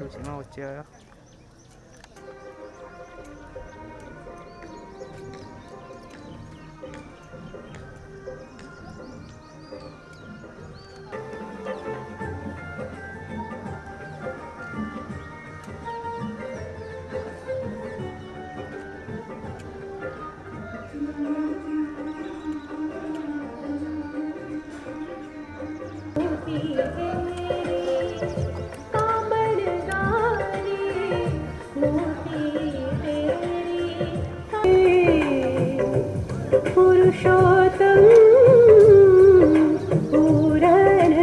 ડોશીમાં વચ્ચે આવ્યા. पुरुषोत्तम पूरन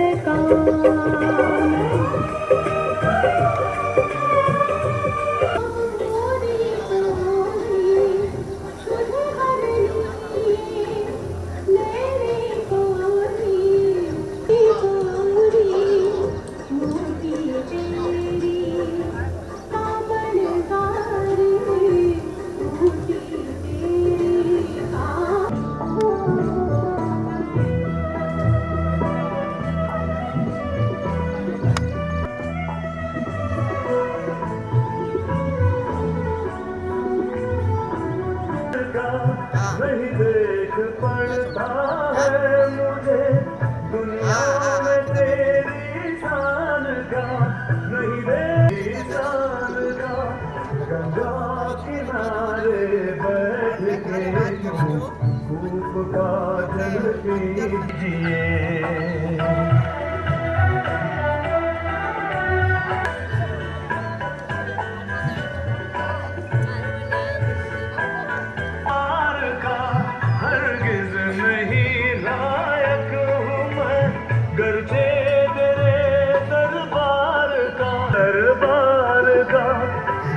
काम नहीं देख पड़ता है मुझे दुनिया में तेरी शान का नहीं तेरी शान का गंगा किनारे बैठ के धूप का जल पीजिए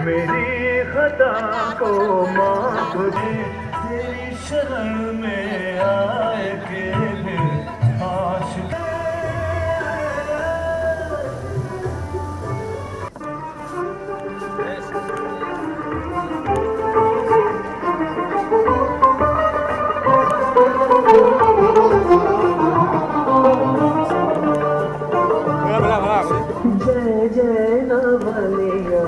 मेरी खता को माफ दे तेरी शरण में आए के फिर आशिक जय जय नवलिया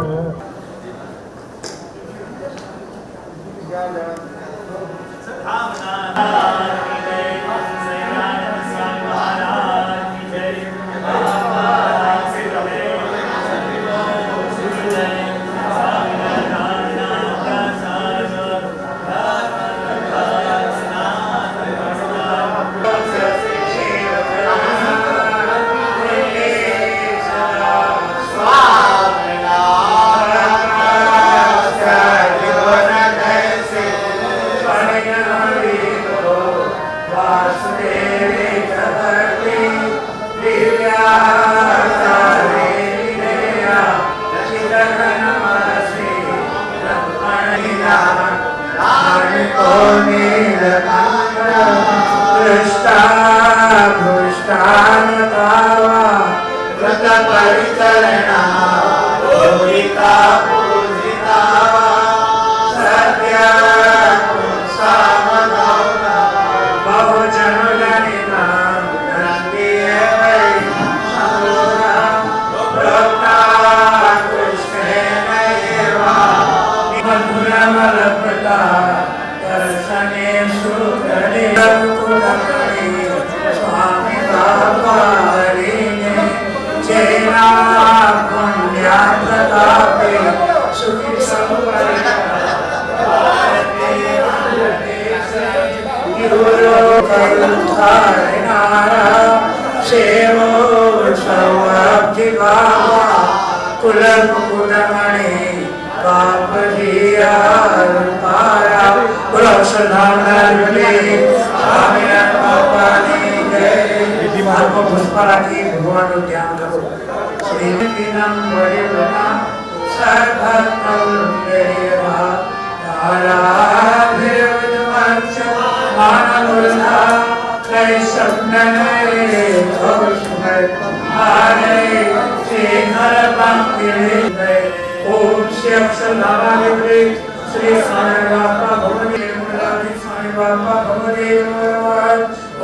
श्री साई बाबा भगवती साई बाबा भगवती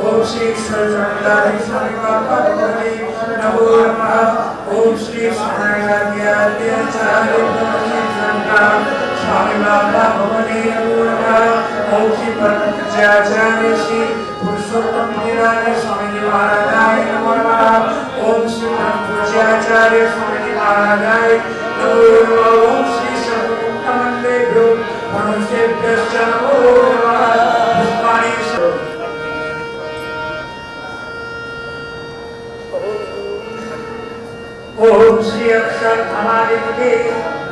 ओम श्री सरस्वती साई बाबा भगवती नमो नमः ओम श्री साई स्वामी बाबा भगवती ओम श्री परमपूज्याचार्य श्री पुरुषोत्तम गिरिराज स्वामी जी महाराजाय नमः। ओम श्री परमपूज्याचार्य स्वामी जी महाराजाय नमः। ओम श्री सर्वोत्तमंदेभ्यो मनुष्येभ्यश्च नमो नमः। पुष्पाणि ओम श्री अक्षर धमाधिपति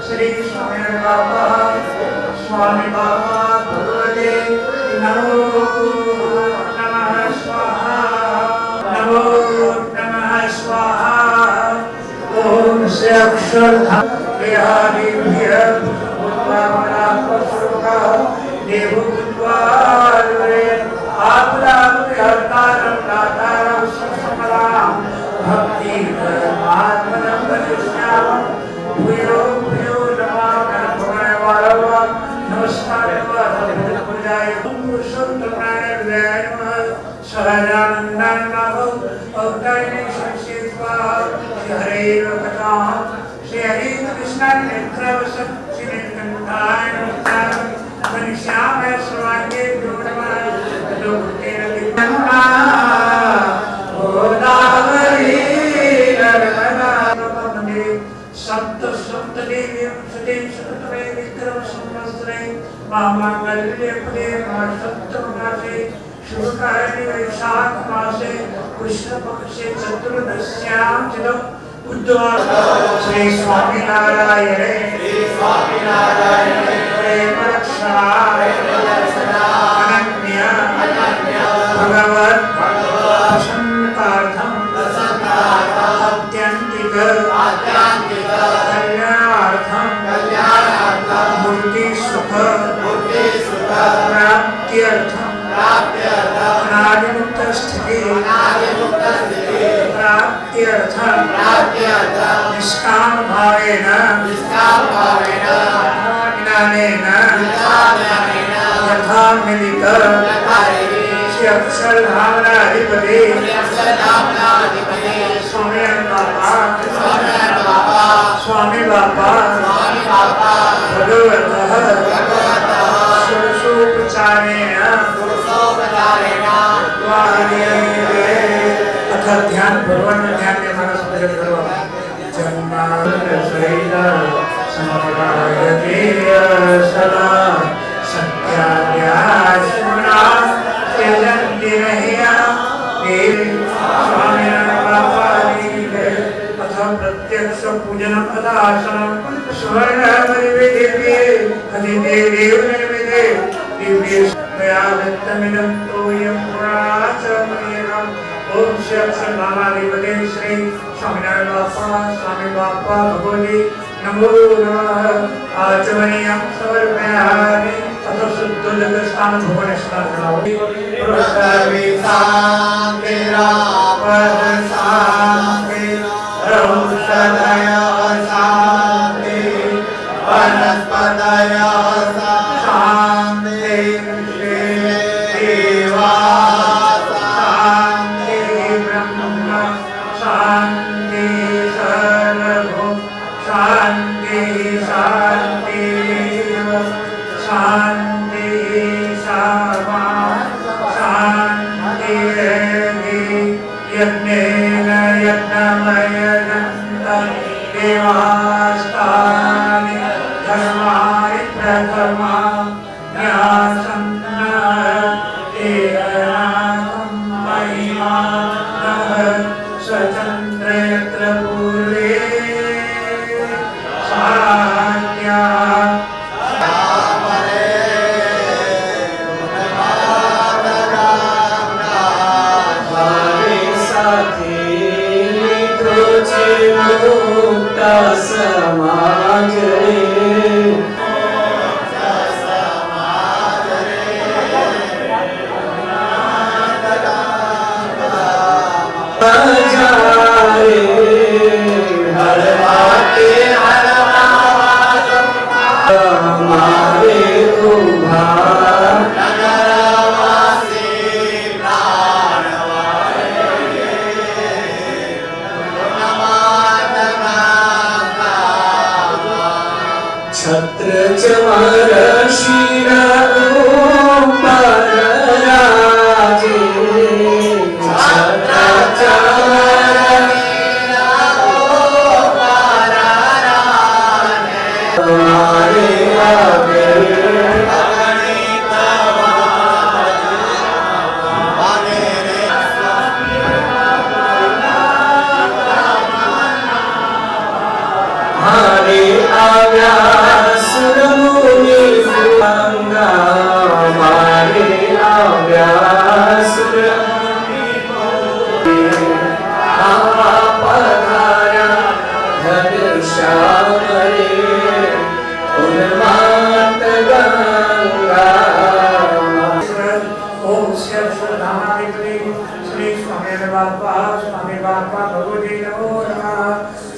श्री स्वामी बाबा भगवते नमो नमः स्वाहा नमो नमः स्वाहा। ओम श्री अक्षर धमाधिपति देवो बुद्वारे आपदा हरतारं दातारं समराम भक्ति परमात्मनं वदिष्यामि भूयो भूयो नमामि भगवान् वारवा नमस्कार पूजाय पुरुषोत्तमाय नमः। सहजानन्दाय नमः। अवतारिणे संसेत्वा श्री हरे कथां श्री हरे कृष्ण नेत्रवसं श्री नीलकंठाय नमः। मनुष्यामय सर्वांगे नमः। लोकेन विद्यमाना गोदावरी नर्मदा नमः। सप्त सप्त देवी सते सतमे विक्रम संवत्सरे महामंगल्ये पदे सप्तममासे शुभकरणे वैशाख मासे कृष्ण पक्षे चतुर्दश्यां तिथौ बुधवार श्री स्वामी नारायण प्रेम रक्षा अनन्य भगवत प्रसन्नार्थम आत्यंतिक कल्याणार्थम मूर्ति सुख प्राप्त्यर्थम अनादिमुक्त स्थिति प्राप्त्यर्थम निष्काम भावेन यथा मिलित श्री अक्षर धामनाधिपति स्वामी बाबा भगवतः सुरसोपचारेण अथ ध्यान भगवान ध्यान में मनस भजन करो। जन्माद्यसहिता समवायते सदा सत्याद्याश्मना त्यजन्ति नहिया स्वामी बाबा अथ प्रत्यक्ष पूजनम अदासनम स्वर्ण परिवेदे अधिदेव निर्मिते दिव्य दयादत्तमिदं तोयं पुराचमनीयम्। ओम श्री अक्षर नामाधिपते श्री स्वामीनारायण बापा स्वामी बापा भगवती नमो नमः। आचमनीयं समर्पयामि अथ शुद्धोदकस्थान भुवनेश्वर पृथ्वी शान्तिरा शान्ति औषधय शान्ति वनस्पतय शान्ति देवा शान्ति ब्रह्म शान्ति सर्वभूत शान्ति शान्ति शान्ति सर्वा शान्ति यज्ञेन यज्ञमयजन्त देवास्तानि धर्माणि प्रथमा न्यासन्न एनाकं महिमानः स्वतन्त्रयत्र पूर्वे सात्या साथी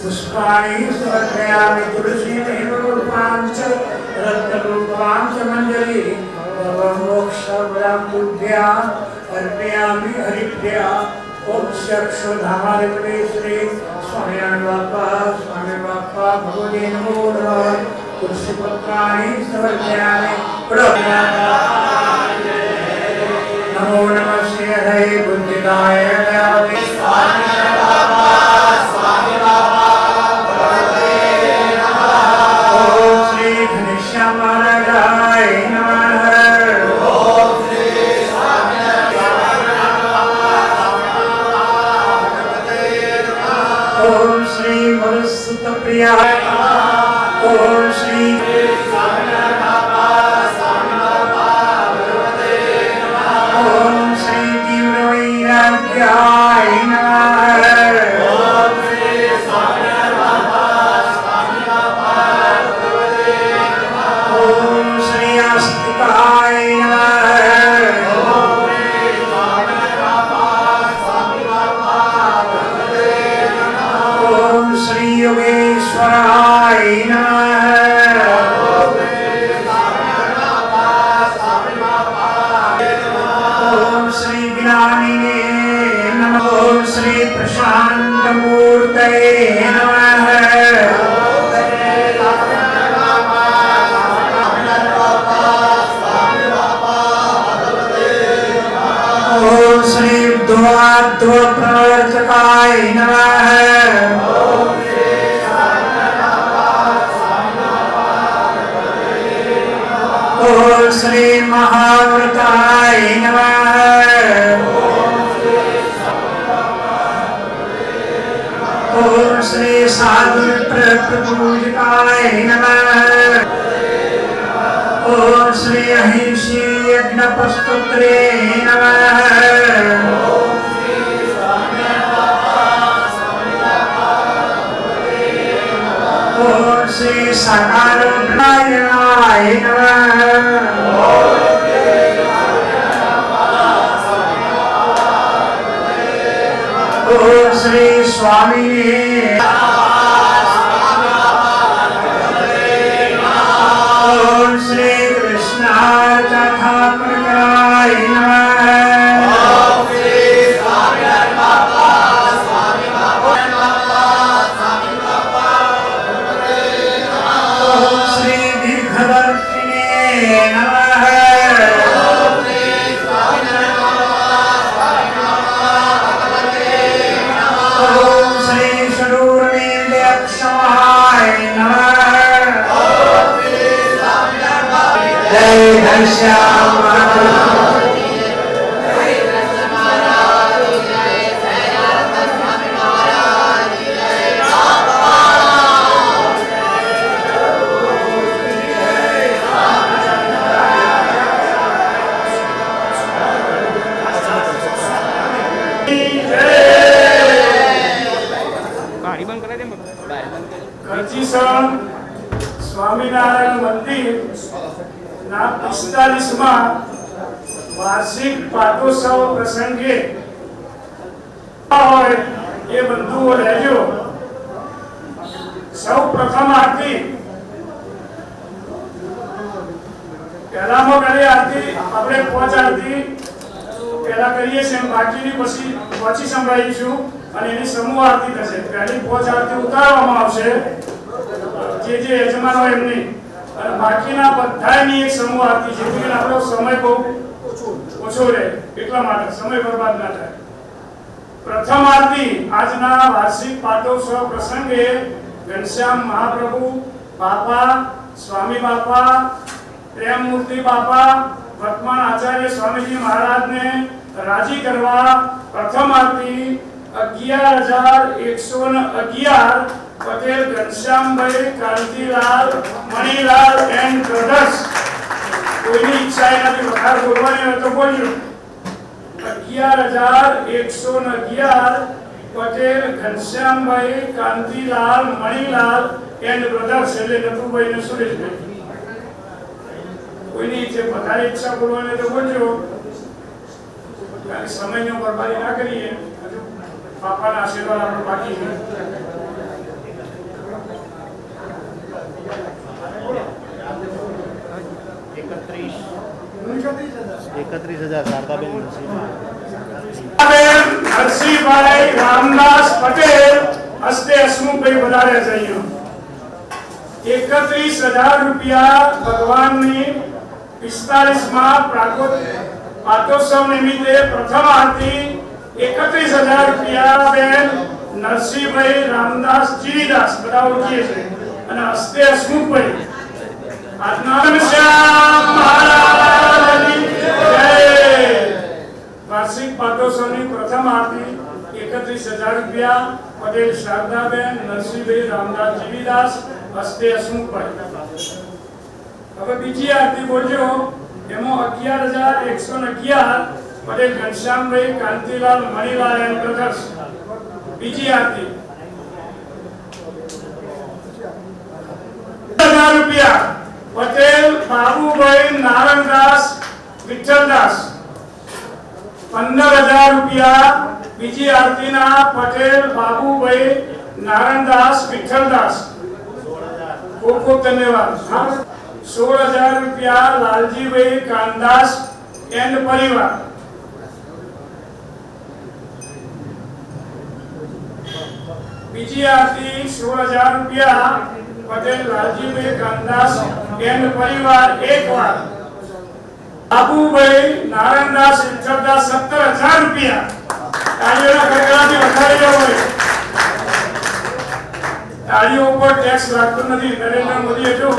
पुष्पाणि समर्पयामि तुलसी देवरूपांच रत्नरूपांच मंजरी मोक्षवरं तुभ्यां अर्पयामि हरिभ्या ओम श्री श्री स्वामी बापा भगवते नमो नमः तुलसी पत्राणि समर्पयामि नमो नमः श्री बुद्धिदाय प्रिया ओम श्री ओम श्री तीव्र वैराग्याय नमः ओम श्री आस्तिकाय ओम श्री योगेश्वराय ओम श्री ज्ञानिने नमः ओम श्री प्रशांत मूर्तये नमः ओम श्री द्वाद्व प्रवर्तकाय नमः ओम श्री महाव्रताय नमः ओम श्री साधु प्रपूजिताय नमः ओम श्री अहिंसी यज्ञपस्तुत्रे नमः ओम श्री सकारुणाय नमः ओम श्री स्वामी ओम श्री कृष्णाय तथा प्रकाराय नमः ओम श्री दीर्घदर्शिने नमः ओम श्री शूरवीर्यक्षमाय नमः जय घनश्याम स्वामीनारायण मंदिर ना 45 वार्षिक पाटोत्सव प्रसंगे ये बंधुओं रहजो सौ प्रथम आरती पहला आरती अपने पहुंच आरती पहला करिए बाकी પછી સંભળાવીશું અને એની સમૂહ આરતી થશે પહેલી પહોંચ આરતી ઉતારવામાં આવશે જે યજમાનો એમની અને બાકીના બધાની એક સમૂહ આરતી, જેથી કરીને આપણો સમય બહુ ઓછો રહે, એટલા માટે સમય બરબાદ ના થાય. પ્રથમ આરતી આજના વાર્ષિક પાટોત્સવ પ્રસંગે ઘનશ્યામ મહાપ્રભુ બાપા, સ્વામી બાપા, પ્રેમમૂર્તિ બાપા, વર્તમાન આચાર્ય સ્વામીજી મહારાજને રાજી કરવા પ્રથમ આરતી 11,111 પટેલ ઘનશ્યામભાઈ કાંતિલાલ મણીલાલ એન્ડ બ્રધર્સ. કોઈની ઈચ્છા એનાથી વધારે બોલવાની હોય તો બોલજો. 11,111 પટેલ ઘનશ્યામભાઈ કાંતિલાલ મણીલાલ એન્ડ બ્રધર્સ, એટલે નટુભાઈ ને સુરેશભાઈ. કોઈની વધારે ઈચ્છા બોલવાની તો બોલજો, કારણ સમયનો બરબાદી ના કરીએ. હજુ બાપાના આશીર્વાદ આપણે બાકી છે. નરસિંહભાઈ રામદાસ પટેલ હસ્તે હસમુખભાઈ વધારે છે. અહીંયા 31,000 રૂપિયા ભગવાનની 45માં પાટોત્સવ નિમિત્તે પ્રથમ આરતી 31,000 રૂપિયા બેન નરસિંહભાઈ રામદાસ જીવીદાસ, બધા ઓળખીએ છે, અને હસ્તે હસમુખભાઈ. આજના ઘનશ્યામ મહારાજની જય. વાર્ષિક પાટોત્સવની પ્રથમ આરતી 31,000 રૂપિયા પટેલ શારદાબેન નરસિંહભાઈ રામદાસ જીવીદાસ હસ્તે હસમુખભાઈ. હવે બીજી આરતી બોલજો. એમાં 11,111 પટેલ ઘનશ્યામભાઈ કાંતિલાલ મણીલાલ એન્ડ બ્રધર્સ. બીજી આરતી 10,000 રૂપિયા પટેલ બાબુભાઈ નારણદાસ વિઠ્ઠલદાસ. 15,000 રૂપિયા બીજી આરતીના પટેલ બાબુભાઈ નારણદાસ વિઠ્ઠલદાસ. ખૂબ ખૂબ ધન્યવાદ. 16,000 રૂપિયા લાલજીભાઈ કાનદાસ એન્ડ પરિવાર. બીજી આરતી 16,000 રૂપિયા પટેલ લાલજીભાઈ કાનદાસ એન્ડ પરિવાર. એકવાર બાબુભાઈ નારણદાસ વિઠ્ઠલદાસ 17,000 રૂપિયા. તાળીઓના ગડગડાથી વધારી જવો હોય. તાળીઓ ઉપર ટેક્સ લાગતો નથી. નરેન્દ્ર મોદીએ જો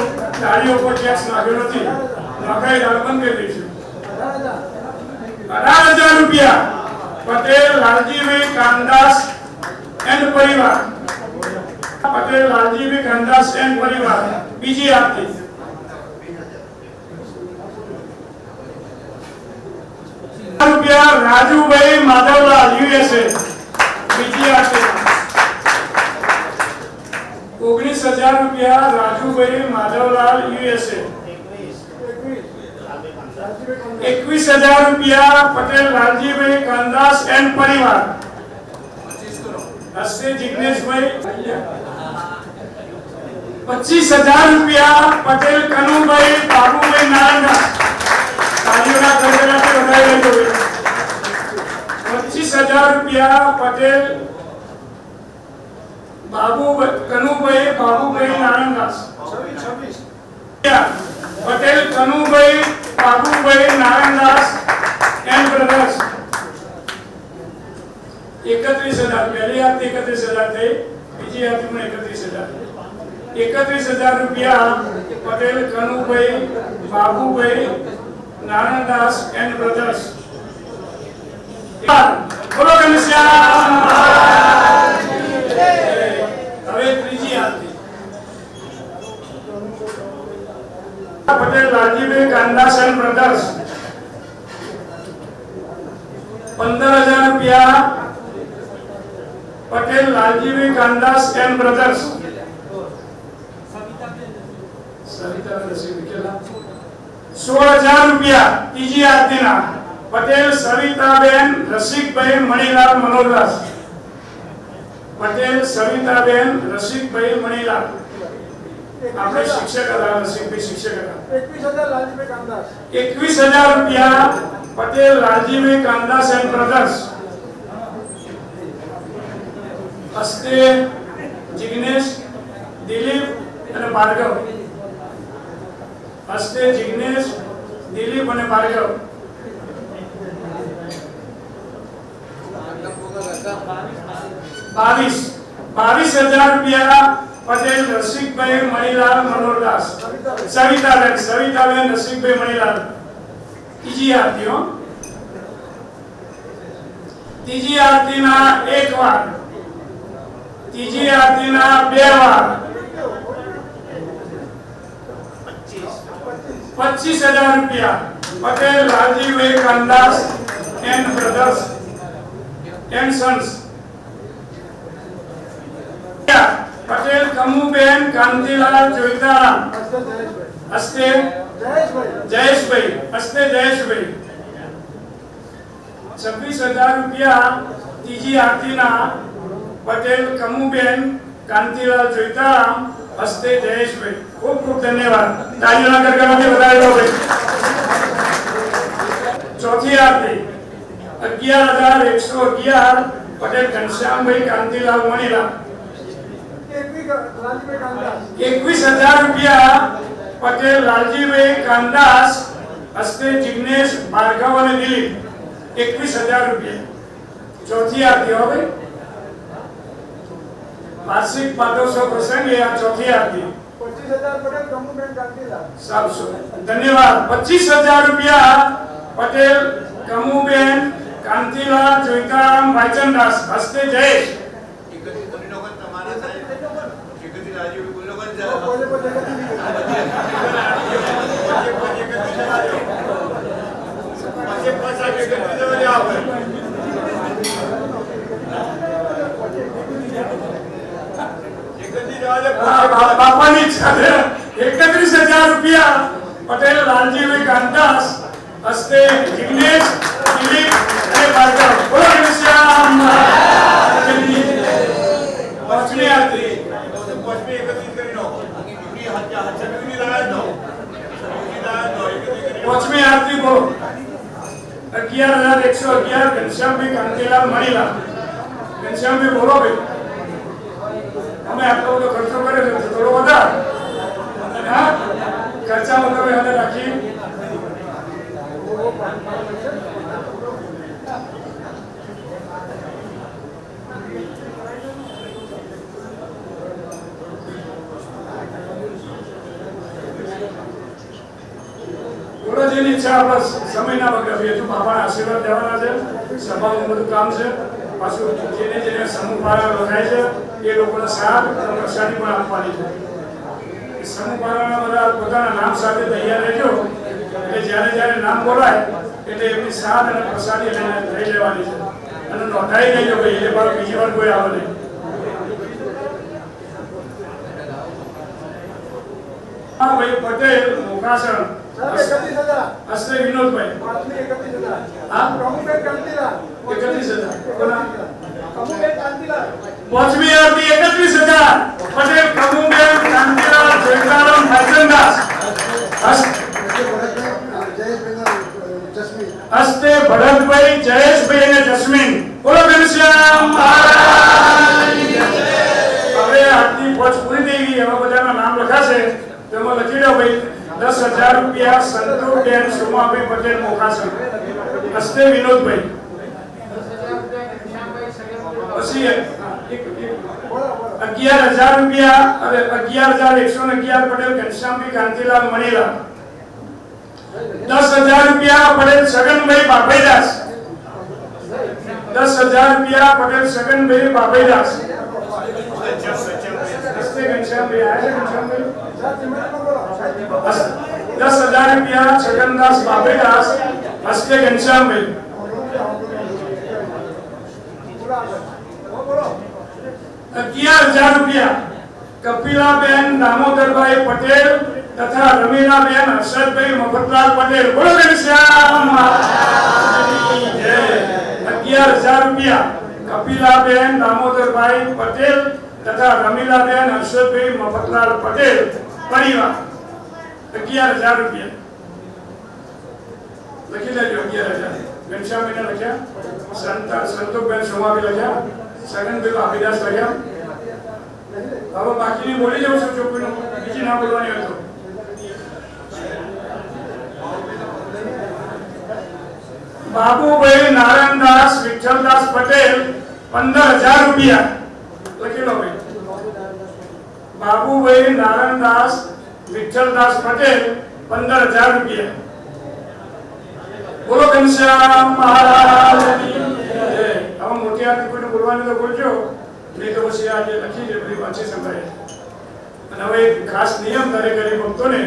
તાળીઓ ઉપર ટેક્સ લાગ્યો નથી, નખાઈ દાળ બંધ કરી દઈશું. 18,000 રૂપિયા પટેલ લાલજીભાઈ કાનદાસ એન્ડ પરિવાર. પટેલ લાલજીભાઈ કાનદાસ એન્ડ પરિવાર. બીજી આરતી રૂપિયા રાજુભાઈ માધવલાલ યુએસએ. બીજી આરતી 19,000 રૂપિયા રાજુભાઈ માધવલાલ યુએસએ. 21,000 રૂપિયા પટેલ લાલજીભાઈ કાનદાસ એન્ડ પરિવાર. હસ્તે જિગ્નેશભાઈ. 25,000 રૂપિયા પટેલ કનુભાઈ બાબુભાઈ નારણદાસ. તાળીઓના ગડગડાથી વધારી લેજો. 25,000 રૂપિયા પટેલ કનુભાઈ બાબુભાઈ નારણદાસ. Patel Kanubhai Babubhai Narandas and brothers. 31,000. પહેલી આરતી 31,000 થઈ, બીજી આરતીમાં 31,000. 31,000 રૂપિયા પટેલ કનુભાઈ બાબુભાઈ નારણદાસ એન્ડ બ્રધર્સ. બોલો ઘનશ્યામ મહારાજની જય. હવે ત્રીજી આરતી પટેલ લાલજીભાઈ કાનદાસ એન્ડ બ્રધર્સ. 15,000 રૂપિયા પટેલ લાલજીભાઈ કાનદાસ એન્ડ બ્રધર્સ. 16,000 રૂપિયા ત્રીજી આરતીના પટેલ સવિતાબેન રસિકભાઈ મણીલાલ મનોરદાસ. પટેલ સવિતાબેન રસિકભાઈ મણીલાલ. આપણે શિક્ષક હતા, રસિકભાઈ શિક્ષક હતા. 21,000 રૂપિયા પટેલ લાલજીભાઈ કાનદાસ એન્ડ બ્રધર્સ. હસ્તે જિગ્નેશ, દિલીપ અને ભાર્ગવ. હસ્તે જિગ્નેશ, દિલીપ અને ભાર્ગવ. 22,000 રૂપિયા પટેલ રસિકભાઈ મણિલાલ મનોરદાસ. સવિતાબેન રસિકભાઈ મણિલાલ. ત્રીજી આરતીઓ, ત્રીજી આરતીના એક વાર, ત્રીજી આરતીના બે વાર 25,000 રૂપિયા Patel Rajivbhai Kandas and brothers and sons. Patel Kamuben Kantilal Joitaram. હસ્તે જયેશભાઈ. હસ્તે જયેશભાઈ. 26,000 રૂપિયા ત્રીજી આરતીના પટેલ કમુબેન કાંતિલાલ જોઈતારામ. હસ્તે જયેશભાઈ. ખૂબ ખૂબ ધન્યવાદ. તાળીઓના ગરગડાથી વધાવી દો ભાઈ. ચોથી આરતી 11,111 પટેલ ઘનશ્યામભાઈ કાંતિલાલ મણીલાલ. 21,000 રૂપિયા પટેલ લાલજીભાઈ કાનદાસ. હસ્તે જિગ્નેશ, ભાર્ગવ અને દિલીપ. 21,000 રૂપિયા. ચોથી આરતી હવે વાર્ષિક પાટોત્સવ પ્રસંગે આ ચોથી આરતી 25,000 પટેલ કમુબેન કાંતિલાલ. સાબસો ધન્યવાદ. 25,000 રૂપિયા પટેલ કમુબેન કાંતિલાલ જોઈતારામ વાચનદાસ. હસ્તે જયેશ. બાપાની ઈચ્છા છે. 31,000 રૂપિયા પટેલ લાલજીભાઈ કાનદાસ. હસ્તે જિગ્નેશ, દિલીપ અને ભાર્ગવ. બોલો ઘનશ્યામ. પાંચમી આરતી પાંચમી આરતી બોલો 11,111 ઘનશ્યામભાઈ કાંતિલાલ મણીલાલ. ઘનશ્યામભાઈ બોલો ભાઈ. અમે આટલો બધો ખર્ચો કર્યો છે થોડો વધારે. હા, ખર્ચામાં તમે હાથે રાખી. ગુરુજીની ઈચ્છા આપણા સમયના બગાડીએ તો બાપાના આશીર્વાદ દેવાના છે. સભાનું બધું કામ છે. પાછું જેને સમૂહ પારા લખાય છે એ લોકોને સાથ પ્રસાદી પણ આપવાની છે. સમૂહ પારાના બધા પોતાના નામ સાથે તૈયાર રહેજો. એટલે જ્યારે નામ બોલાય એટલે એમની સાથ અને પ્રસાદી લઈ લેવાની છે અને નોંધાઈ દેજો ભાઈ. એટલે પણ બીજી વાર કોઈ આવે નહીં. હા ભાઈ પટેલ મોકાસણ. હસ્તે વિનોદભાઈ. હા 31,000. પાંચમી આરતી 31,000 પટેલ કમુબેન કાંતિલાલ જોઈતારામ વાચનદાસ. હસ્તે ભરતભાઈ, જયેશભાઈ અને જસ્મીન. બોલો ઘનશ્યામ. હવે આરતી પાંચ પૂરી થઈ ગઈ. હવે બધાના નામ લખાશે. તેમાં લખી દો ભાઈ. 10,000 રૂપિયા સંતોષબેન સોમાભાઈ પટેલ મોકાસણ. હસ્તે વિનોદભાઈ. પછી 11,000 રૂપિયા અને 11,111 પટેલ ઘનશ્યામભાઈ કાંતિલાલ મણીલાલ. 10,000 રૂપિયા પટેલ સગનભાઈ બાભાઈદાસ. 10,000 રૂપિયા પટેલ સગનભાઈ બાભાઈદાસ. હસ્તે ઘનશ્યામભાઈ આયા ઘનશ્યામભાઈ. 10,000 રૂપિયા છગનદાસ બાભાઈદાસ. હસ્તે ઘનશ્યામભાઈ. 11,000 રૂપિયા કપિલાબેન દામોદરભાઈ પટેલ તથા રમીલાબેન હર્ષદભાઈ મફતલાલ પટેલ. બોલો ઘનશ્યામ. 11,000 રૂપિયા કપિલાબેન દામોદરભાઈ પટેલ તથા રમીલાબેન હર્ષદભાઈ મફતલાલ પટેલ પરિવાર. 11,000 રૂપિયા લખી લેજો. 11,000 ઘનશ્યામભાઈને લખ્યા. સંતોષબેન સોમાભાઈ લખ્યા. સગનભાઈ બાભાઈદાસ લખ્યા. હવે બાકીની બોલી જાઉં છું. ચોખ્ખું બીજી ના બોલવાની હતો. बाबूभाई नारायणदास विठ्ठलदास पटेल 15,000 रुपया लखी लो भाई। बाबूभाई नारायणदास विठ्ठलदास पटेल 15,000 रुपया। बोलो घनश्याम महाराज की जय। अब मोटी आरती कोઈને બોલવાની તો બોલજો, નહીં તો પછી આજે લખી દે બધી વાંચી શકાય। અને હવે એક ખાસ નિયમ દરેક ગરીબ ભક્તોને,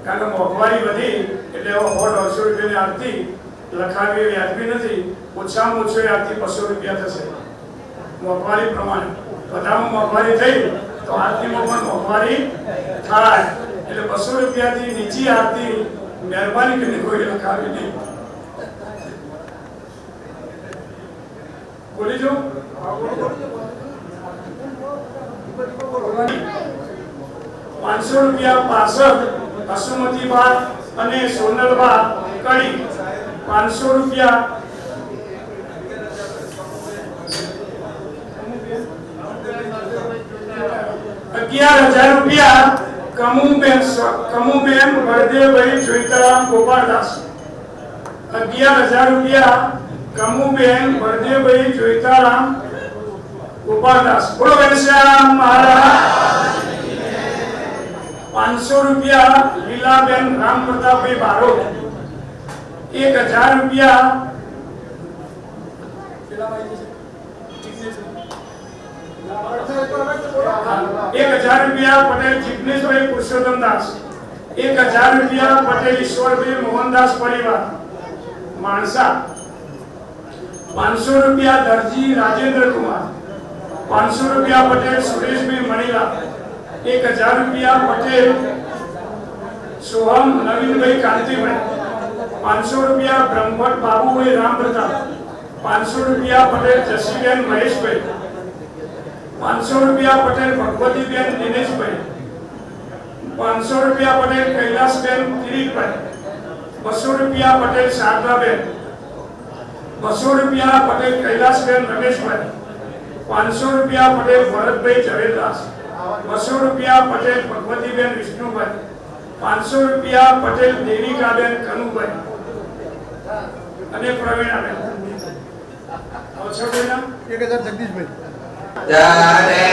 કારણ કે મોંઘવારી વધી એટલે હવે 100-150 રૂપિયાની આરતી લખાવી એવી વ્યાજબી નથી। ઓછામાં ઓછી આરતી 200 રૂપિયા થશે મોંઘવારી પ્રમાણે। વધારે મોંઘવારી થઈ તો આરતીમાં પણ મોંઘવારી થાય, એટલે 200 રૂપિયાથી નીચી આરતી મહેરબાની કરીને કોઈ લખાવી નહીં। बोली जो 500 रुपया पार्षद हसुमतीबा અને સોનલબા કડી 500 रुपया। 11,000 रुपया कमुबेन बळदेवभाई જોઈતારામ ગોપાળદાસ। 11,000 रुपया कमुबेन बळदेवभाई જોઈતારામ ગોપાળદાસ। बोलो घनश्याम महाराज। 500 रुपया लीलाबेन राम प्रतापभाई बारोट। 1,000 रुपया 1,000 रुपया पटेल जिग्नेशभाई पुरुषोत्तमदास। 1,000 रुपया पटेल ईश्वरभाई मोहनदास परिवार मानसा। 500 रुपया दर्जी राजेंद्र कुमार। 500 रुपया पटेल सुरेश भाई मणिलाल। 1,000 रुपया पटेल सोहम नवीन भाई कांति भाई। 500 रुपया ब्रह्मभट्ट बाबू भाई राम प्रताप। 500 रुपया पटेल जसीबेन महेश भाई। 500 रुपया पटेल भगवती बेन दिनेश भाई। 500 रुपया पटेल कैलाश बेन किरीट भाई। 200 रुपया पटेल शारदा बेन। 200 रुपया पटेल कैलाश बेन रमेश भाई। 500 रुपया पटेल भरत भाई जवेदास। 200 रुपया पटेल भगवती बेन विष्णु भाई। 500 रुपया पटेल देविका बेन कनु भाई અને પ્રવીણા બેન। ઓછો બેના 1,000 જગદીશ ભાઈ। જરે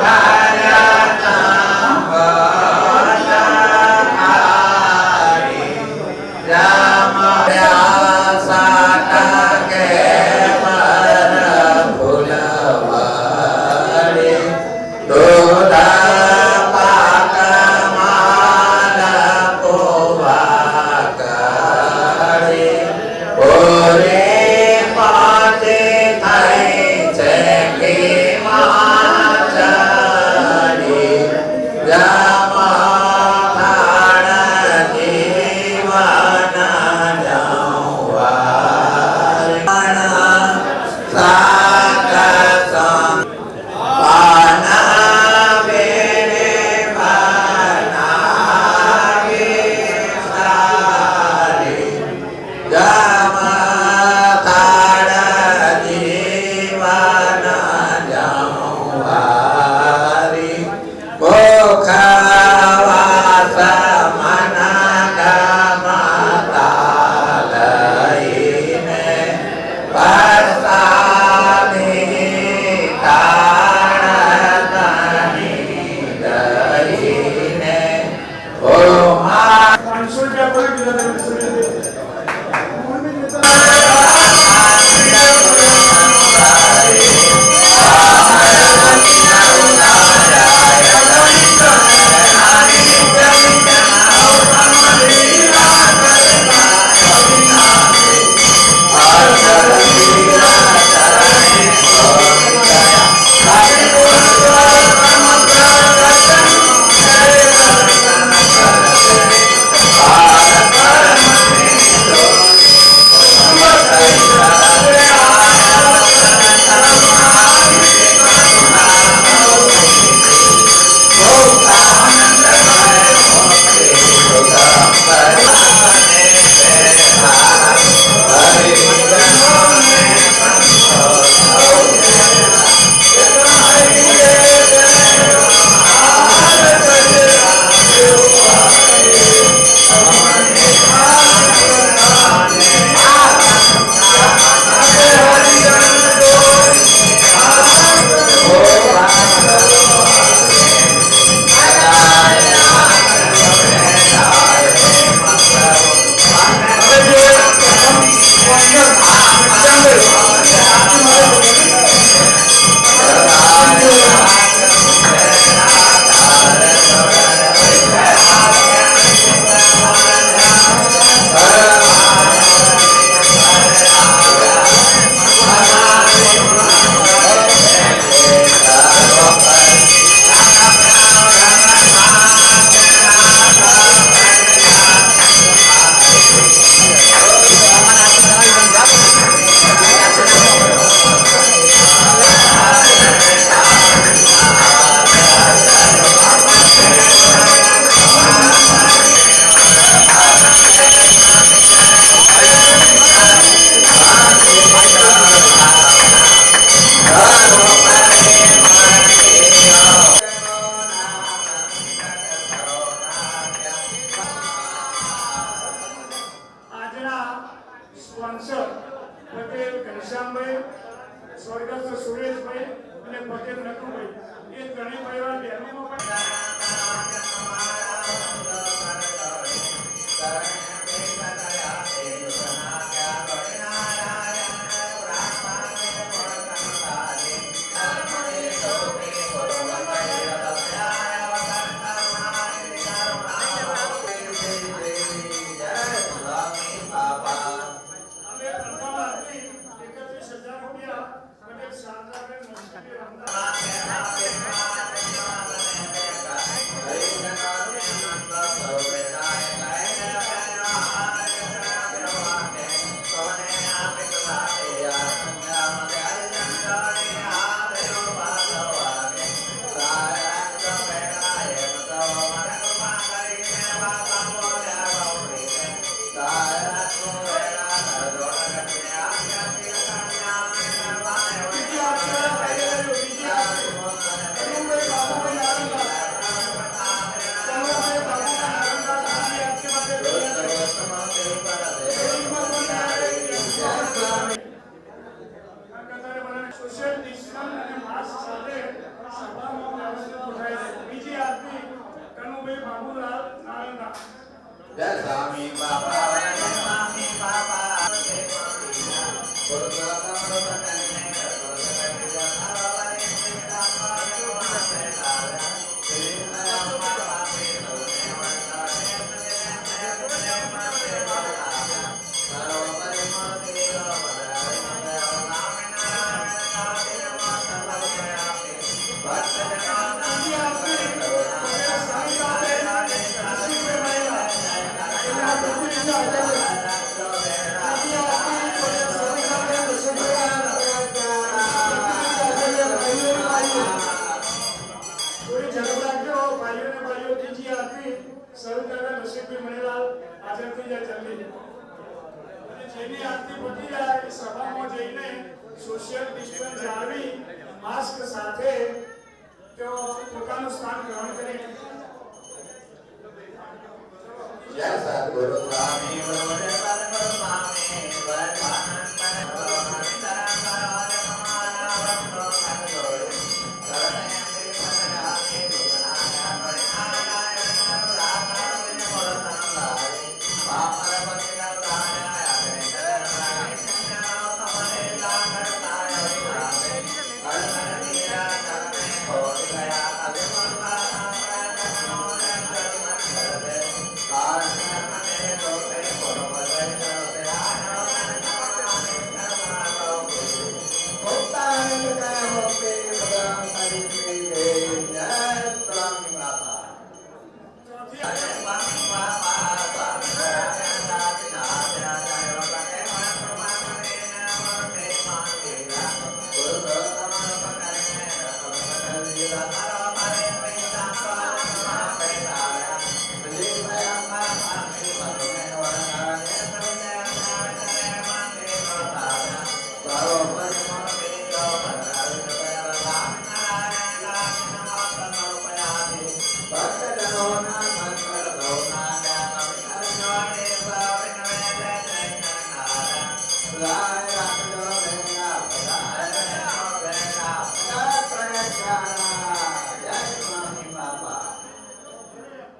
ભારતમ વચનારી રામ વ્યાસકે પર ફૂલવારી દોધ પાક માલ કોવાકરી ઓરે પાતે થઈ છે કે માચા નિશામભાઈ, સ્વર્ગસ્થ સુરેશભાઈ અને પટેલ નટુભાઈ એ ત્રણેય પરિવાર બહેનોમાં પણ અમે પ્રથમ આરતી 31,000 રૂપિયા પટેલ શારદાબેન નરસિંહભાઈ રમદાસ સોશિયલ ડિસ્ટન્સ અને માસ્ક સાથે સભામાં વ્યવસ્થિત ગોઠવાય છે. બીજી આરતી કનુભાઈ બાબુલાલ નારંગા. જય સ્વામી બાપા જય સ્વામી બાપા બીજી આરતી પટેલ શારદાબેન નરસિંહભાઈ મહિલા. એમના પ્રતિનિધિ હાજર છે. બીજી આરતી પટેલ શારદાબેન નરસિંહભાઈ. થોડી ઝડપ રાખજો ભાઈઓ ને ભાઈઓ. ત્રીજી આરતી શરૂ કરવા નરસિંહભાઈ મણિલાલ હાજર થઈ જાય જલ્દી. અને જેની આરતી પતી જાય એ સભામાં જઈને સોશિયલ ડિસ્ટન્સ જાળવી માસ્ક સાથે તેઓ પોતાનું સ્થાન ગ્રહણ કરે. જય સદગુરુ સ્વામી વડે સદગુરુ સ્વામી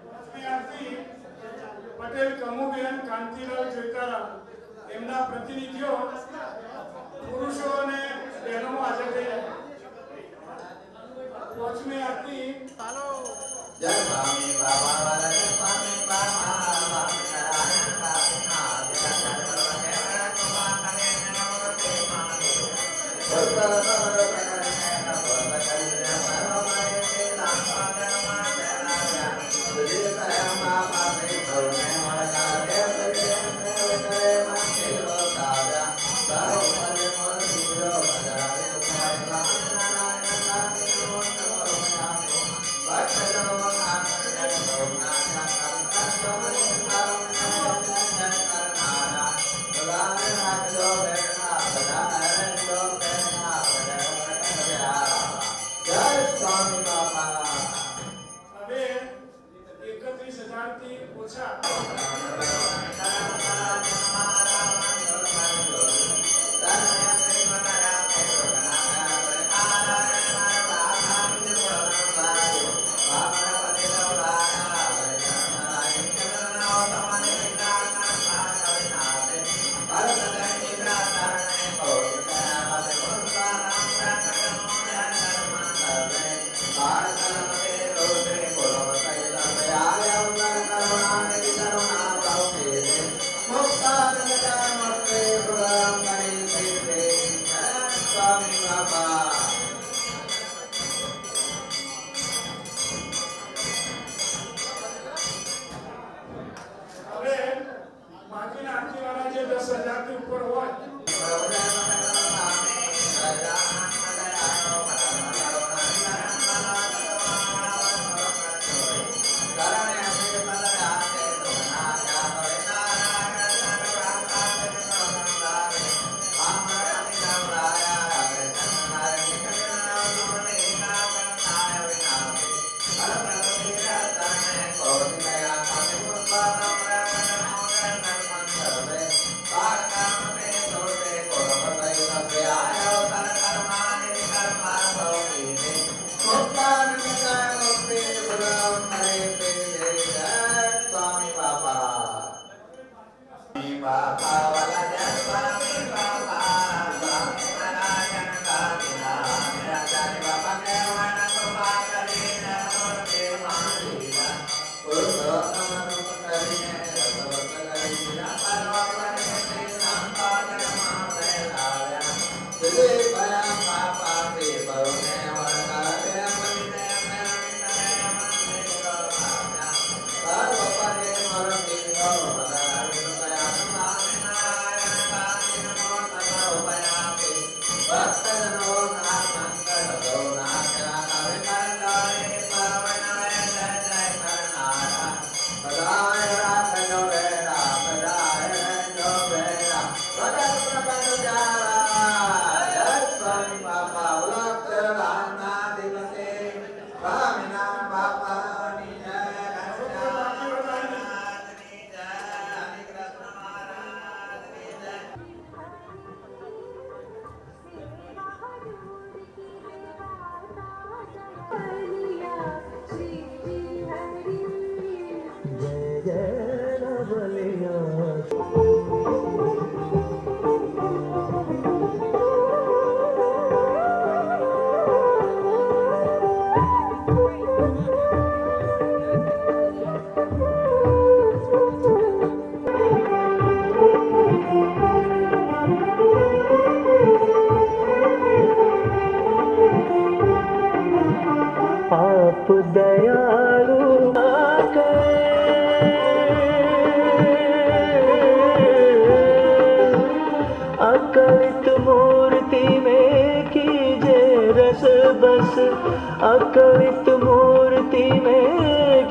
ચોથી આરતી પટેલ કમુબેન કાંતિલાલ જોઈતારા એમના પ્રતિનિધિઓ પુરુષો અને બહેનો હાજર થઈ જાય. પાંચમી આરતી જય સ્વામી બાપા જય સ્વામી બાપા સ્વામી બાપા હવે બાકીના આરતીવાળા જે 10,000 થી ઉપર હોય आप दयालु अकलित मूर्ति में कीजे रस बस अकलित मूर्ति में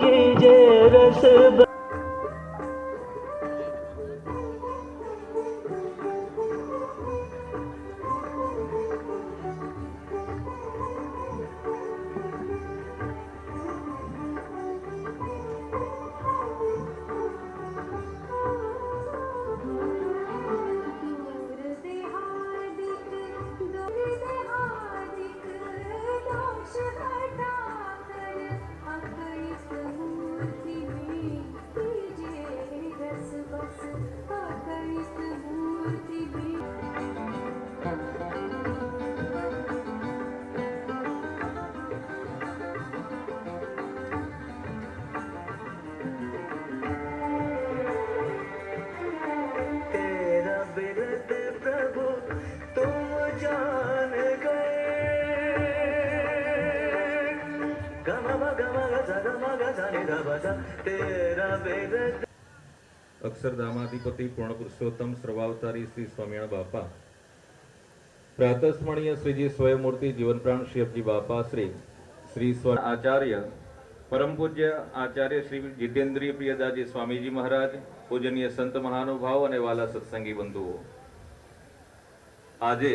कीजे रस बस અક્ષરધામાધિપતિ પૂર્ણ પુરુષોત્તમ સર્વાવતારી શ્રી સ્વામિનારાયણ બાપા પ્રાતસ્મરણીય શ્રીજી સ્વયંમૂર્તિ જીવનપ્રાણ શ્રી અબજી બાપા શ્રી આચાર્ય પરમ પૂજ્ય આચાર્ય શ્રી જીતેન્દ્રિય પ્રિયદાસજી સ્વામીજી મહારાજ પૂજનીય સંત મહાનુભાવ અને વાલા સત્સંગી બંધુઓ આજે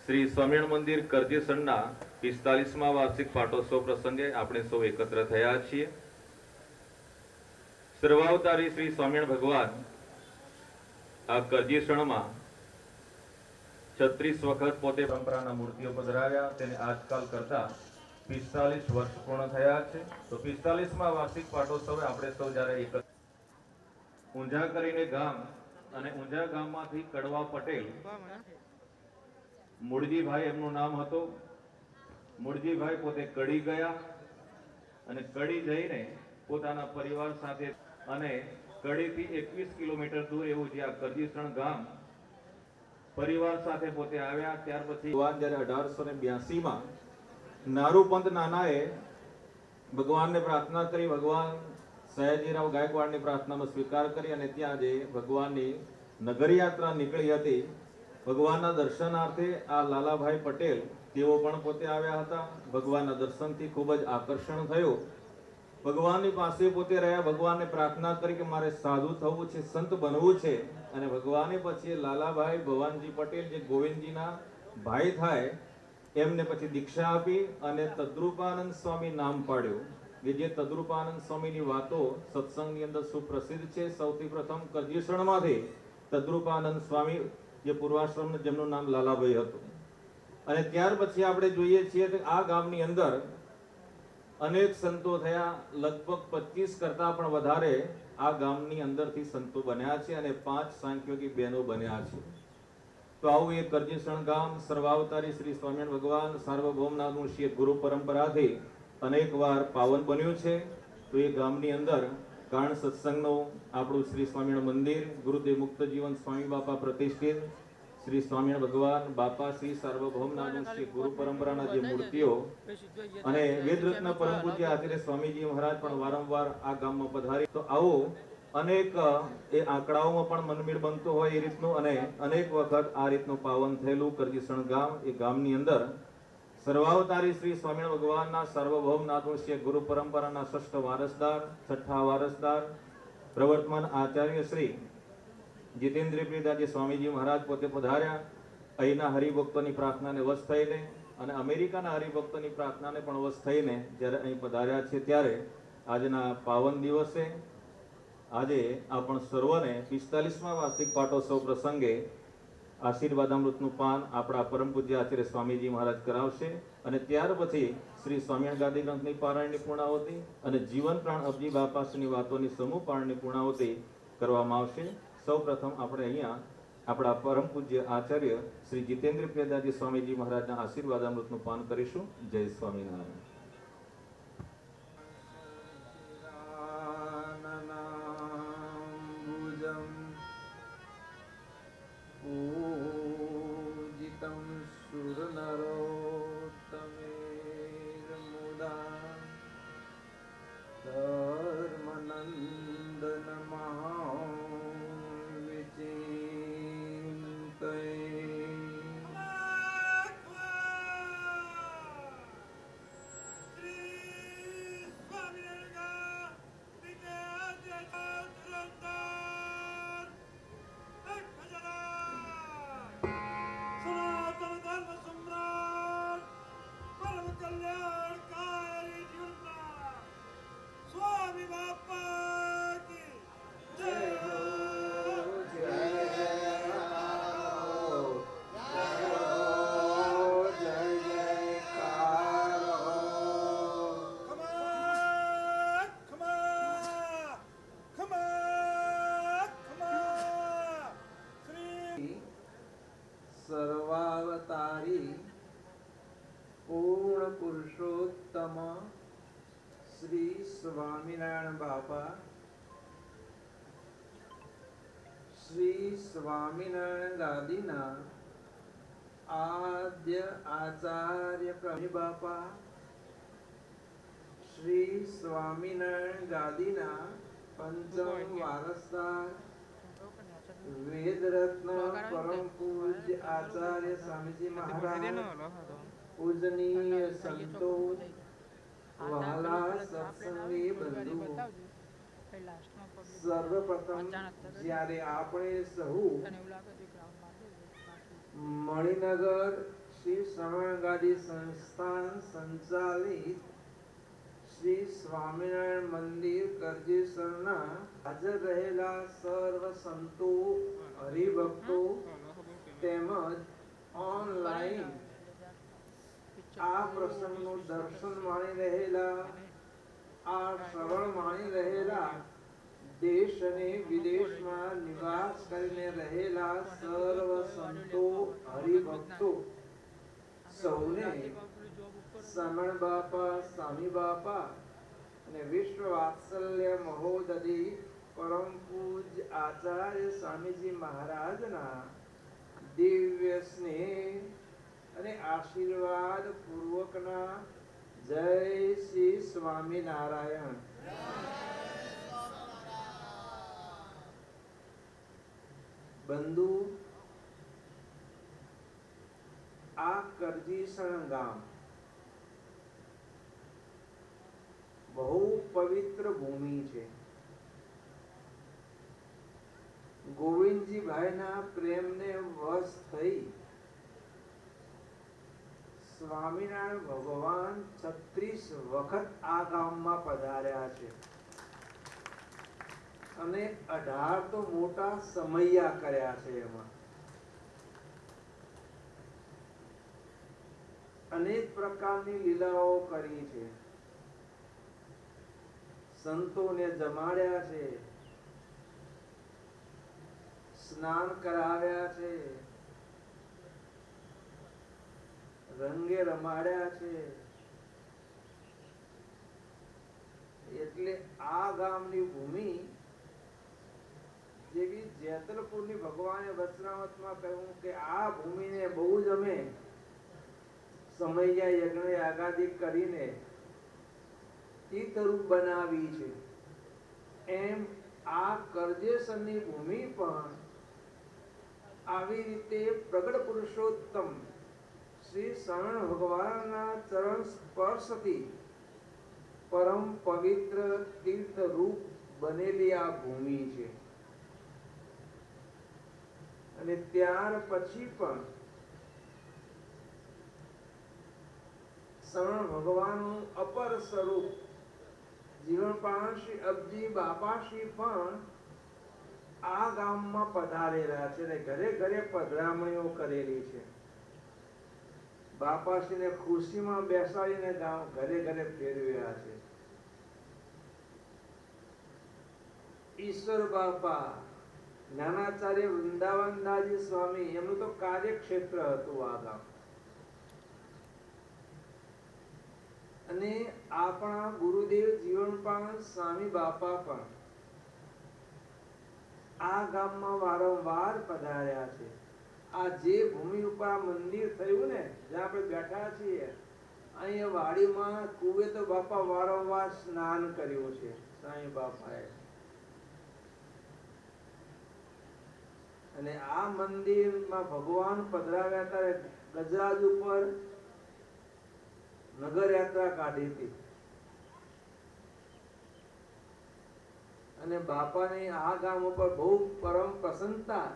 શ્રી સ્વામિનારાયણ મંદિર કરજેસણના 45મા વાર્ષિક પાટોત્સવ પ્રસંગે આપણે સૌ એકત્ર થયા છીએ. સર્વાવતારી શ્રી સ્વામિનારાયણ ભગવાન આ કરજીસણમાં 36 વખત પોતે પરંપરાના મૂર્તિઓ પધરાવ્યા. તેને આજકાલ કરતા 45 વર્ષ પૂર્ણ થયા છે. તો 45મા વાર્ષિક પાટોત્સવે આપણે સૌ જ્યારે એકત્ર ઊંઝા કરીને ગામ અને ઊંઝા ગામમાંથી કડવા પટેલ મૂળજીભાઈ એમનું નામ હતું. મૂળજીભાઈ પોતે કડી ગયા અને કડી જઈને પોતાના પરિવાર સાથે અને કડીથી 21 કિલોમીટર દૂર એવું જે આ કરજીસણ ગામ પરિવાર સાથે પોતે આવ્યા. ત્યાર પછી ભગવાન જ્યારે 1882માં નારૂપંત નાનાએ ભગવાનને પ્રાર્થના કરી, ભગવાન સયાજીરાવ ગાયકવાડની પ્રાર્થનાનો સ્વીકાર કરી અને ત્યાં જે ભગવાનની નગર યાત્રા નીકળી હતી, ભગવાનના દર્શનાર્થે આ લાલાભાઈ પટેલ તેઓ પણ પોતે આવ્યા હતા. ભગવાનના દર્શનથી ખૂબ જ આકર્ષણ થયું. ભગવાનની પાસે પોતે રહ્યા, ભગવાનને પ્રાર્થના કરી કે મારે સાધુ થવું છે, સંત બનવું છે. અને ભગવાને પછી લાલાભાઈ ભવાનજી પટેલ જે ગોવિંદજીના ભાઈ થાય એમને પછી દીક્ષા આપી અને તદ્રુપાનંદ સ્વામી નામ પાડ્યું. કે જે તદ્રુપાનંદ સ્વામીની વાતો સત્સંગની અંદર સુપ્રસિદ્ધ છે. સૌથી પ્રથમ કરજીસણમાંથી તદ્રુપાનંદ સ્વામી જે પૂર્વાશ્રમ જેમનું નામ લાલાભાઈ હતું. અને ત્યાર પછી આપણે જોઈએ છીએ કે આ ગામની અંદર અનેક સંતો થયા. લગભગ 25 કરતા પણ વધારે આ ગામની અંદરથી સંતો બન્યા છે અને 5 સાંખ્યોગી બહેનો બન્યા છે. તો આવું એક કરજીસણ ગામ સર્વાવતારી શ્રી સ્વામિનારાયણ ભગવાન સાર્વભૌમનાથનું શ્રી ગુરુ પરંપરાથી અનેક વાર પાવન બન્યું છે. તો એ ગામની અંદર કાણ સત્સંગનું આપણું શ્રી સ્વામિનારાયણ મંદિર, ગુરુદેવ મુક્ત જીવન સ્વામી બાપા પ્રતિષ્ઠિત શ્રી સ્વામિનારાયણ ભગવાન બાપા શ્રી સાર્વભૌમનાથનું શ્રી ગુરુ પરંપરાના જે મૂર્તિઓ અને વેદરત્ન પરમ પૂજ્ય આચાર્ય સ્વામીજી મહારાજ પણ વારંવાર આ ગામમાં પધારી. તો આવો અનેક એ આંકડાઓમાં પણ મનમેળ બનતો હોય એ રીતનું અને અનેક વખત આ રીતનું પાવન થયેલું કરજીસણ ગામ. એ ગામની અંદર સર્વાવતારી શ્રી સ્વામિનારાયણ ભગવાનના સાર્વભૌમનાથનું શ્રી ગુરુ પરંપરાના ષષ્ઠ વારસદાર, છઠ્ઠા વારસદાર પ્રવર્તમાન આચાર્ય શ્રી જીતેન્દ્ર પ્રિયદાસજી સ્વામીજી મહારાજ પોતે પધાર્યા. અહીંના હરિભક્તોની પ્રાર્થનાને વશ થઈને અને અમેરિકાના હરિભક્તોની પ્રાર્થનાને પણ વશ થઈને જ્યારે અહીં પધાર્યા છે, ત્યારે આજના પાવન દિવસે આજે આપણ સર્વને 45મા વાર્ષિક પાટોત્સવ પ્રસંગે આશીર્વાદામૃતનું પાન આપણા પરમ પૂજ્ય આચાર્ય સ્વામીજી મહારાજ કરાવશે. અને ત્યાર પછી શ્રી સ્વામિનારાયણ ગાદી ગ્રંથની પારાયણની પૂર્ણાહુતિ અને જીવન પ્રાણ અબજી બાપાશ્રીની વાતોની સમૂહ પારણની પૂર્ણાહુતિ કરવામાં આવશે. સૌ પ્રથમ આપણે અહીંયા આપણા પરમ પૂજ્ય આચાર્ય શ્રી જીતેન્દ્ર પ્રિયદાસજી સ્વામીજી મહારાજના આશીર્વાદામૃતનું પાન કરીશું. જય સ્વામિનારાયણ. પૂજિतं સુરનરોત્તમેર્મુદા ધર્મનંદન સર્વાવતારી પૂર્ણ પુરુષોત્તમ શ્રી સ્વામિનારાયણ બાપા શ્રી સ્વામિનારાયણ ગાદીના આદ્ય આચાર્ય પ્રભુ બાપા શ્રી સ્વામિનારાયણ ગાદીના પંચમ વારસદાર વેદરત્ન પરમ પૂજ્ય આચાર્ય સ્વામીજી મહારાજ, પૂજનીય સંતો, વહાલા સત્સંગી બંધુઓ, સર્વપ્રથમ જ્યારે આપણે સહુ મણિનગર શ્રી સ્વામિનારાયણ ગાદી સંસ્થાન સંચાલિત શ્રી સ્વામિનારાયણ મંદિર કરજીસણના હાજર રહેલા સર્વ સંતો, હરિભક્તો તેમજ ઓનલાઈન આ પ્રસંગનું દર્શન માણી રહેલા, આ શ્રવણ માણી રહેલા, દેશ અને વિદેશમાં નિવાસ કરીને રહેલા સર્વ સંતો, હરિભક્તો સૌને સમણ બાપા, સ્વામી બાપા અને વિશ્વ વાત્સલ્ય મહોદધિ પરમ પૂજ્ય આચાર્ય સ્વામીજી મહારાજના દિવ્ય સ્નેહ અને આશીર્વાદ પૂર્વકના જય શ્રી સ્વામિનારાયણ. બંધુ, આ કરજીસણ ગામ બહુ પવિત્ર ભૂમિ છે. ગોવિંદજીભાઈના પ્રેમને વશ થઈ સ્વામિનારાયણ ભગવાન 36 વખત આ ગામમાં પધાર્યા છે અને 18 તો મોટા સમૈયા કર્યા છે. એમાં અનેક પ્રકારની લીલાઓ કરી છે. સંતોને જમાડ્યા છે, સ્નાન કરાવ્યા છે, રંગે રમાડ્યા છે. એટલે આ ગામની ભૂમિ જેવી જેતલપુરની ભગવાને વચનામૃતમાં કહ્યું કે આ ભૂમિને બહુ જ અમે સમૈયા યજ્ઞ યાગાદિ કરીને તીર્થરૂપ બનાવી છે. એમ આ કરજેસરની ભૂમિ પણ આવી રીતે પ્રગટ પુરુષોત્તમ શ્રી શરણ ભગવાનના ચરણ સ્પર્શથી પરમ પવિત્ર તીર્થ રૂપ બનેલી આ ભૂમિ છે. અને ત્યાર પછી પણ શરણ ભગવાનનું અપર સ્વરૂપ જીવનપાણ શ્રી અબજી બાપાશ્રી પણ આ ગામમાં પધારેલા છે અને ઘરે ઘરે પધરામણીઓ કરેલી છે. બાપાશ્રીને ખુશીમાં બેસાડીને ગામ ઘરે ઘરે ફેરવ્યા છે. ઈશ્વર બાપા, જ્ઞાનાચાર્ય વૃંદાવનદાસજી સ્વામી, એમનું તો કાર્યક્ષેત્ર હતું આ ગામ. અને આપણા ગુરુદેવ જીવનપાણ સ્વામી બાપા પણ આ ગામમાં વારંવાર પધાર્યા છે. આ જે ભૂમિ ઉપર આ મંદિર થયું ને, જ્યાં આપણે બેઠા છીએ, અહીંયા વાડીમાં કુવે તો બાપા વારંવાર સ્નાન કર્યું છે સ્વામી બાપાએ. અને આ મંદિરમાં ભગવાન પધરાવ્યા ત્યારે ગજરાજ ઉપર નગર યાત્રા કાઢી હતી. અને બાપાની આ ગામ ઉપર બહુ પરમ પ્રસન્નતા.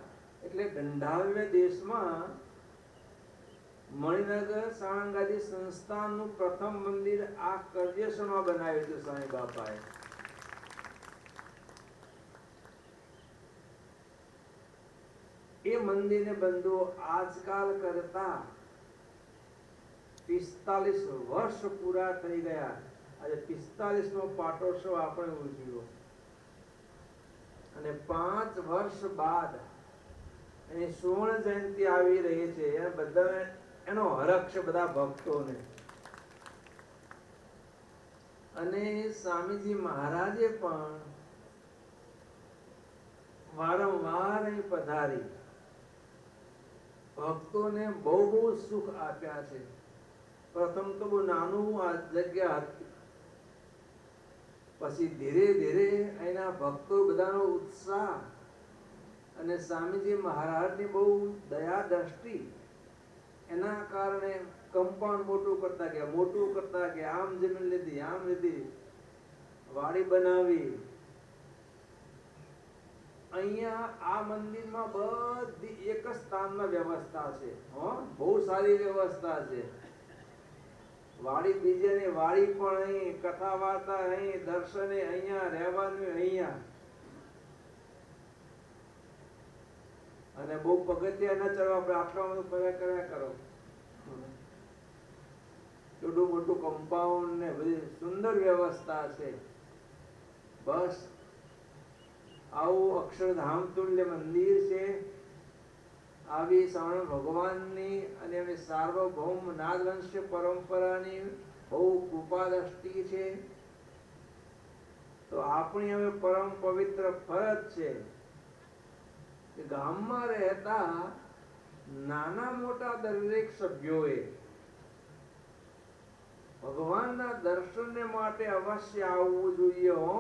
એટલે ગંધાવ્ય દેશમાં મણિનગર સાણંગાજી સંસ્થાનનું પ્રથમ મંદિર આ કરજેસણમાં બનાવ્યું હતું સ્વામી બાપાએ. એ મંદિરને બંધુઓ આજકાલ કરતા 45 વર્ષ પૂરા થઈ ગયા. આજે 45મો પાટોત્સવ આપણે ઉજવ્યો અને 5 વર્ષ બાદ એની સુવર્ણ જયંતિ આવી રહી છે. એ બધા એનો હરખ છે બધા ભક્તોને. અને સ્વામીજી મહારાજે પણ વારંવાર અહીં પધારી ભક્તોને બહુ બહુ સુખ આપ્યા છે. પ્રથમ તો બહુ નાનું આ જગ્યા હતી, પછી ધીરે ધીરે અહીંના ભક્તો બધાનો ઉત્સાહ અને સ્વામીજી મહારાજની બહુ દયા દ્રષ્ટિ, એના કારણે કમ્પાઉન્ડ મોટું કરતા ગયા, આમ જમીન લીધી, આમ લીધી, વાડી બનાવી. અહીંયા આ મંદિરમાં બધી એક જ સ્થાનમાં વ્યવસ્થા છે. બહુ સારી વ્યવસ્થા છે. વાડી બીજેની વાડી પણ અહીં, કથા વાર્તા અહીં, દર્શને અહીંયા, રહેવાનું અહીંયા. અને બહુ પગથિયા ન ચડવા પડે, આટલા બધું કર્યા કરો. એટલું મોટું કમ્પાઉન્ડ ને બધી સુંદર વ્યવસ્થા છે. બસ આવું અક્ષરધામ તુલ્ય મંદિર છે. આવી શરણ ભગવાનની અને એમની સાર્વભૌમ નાદવંશ પરંપરાની બહુ કૃપા દ્રષ્ટિ છે. તો આપણી હવે પરમ પવિત્ર ફરજ છે કે ગામમાં રહેતા નાના મોટા દરેક સભ્યોએ ભગવાનના દર્શનને માટે અવશ્ય આવવું જોઈએ હો.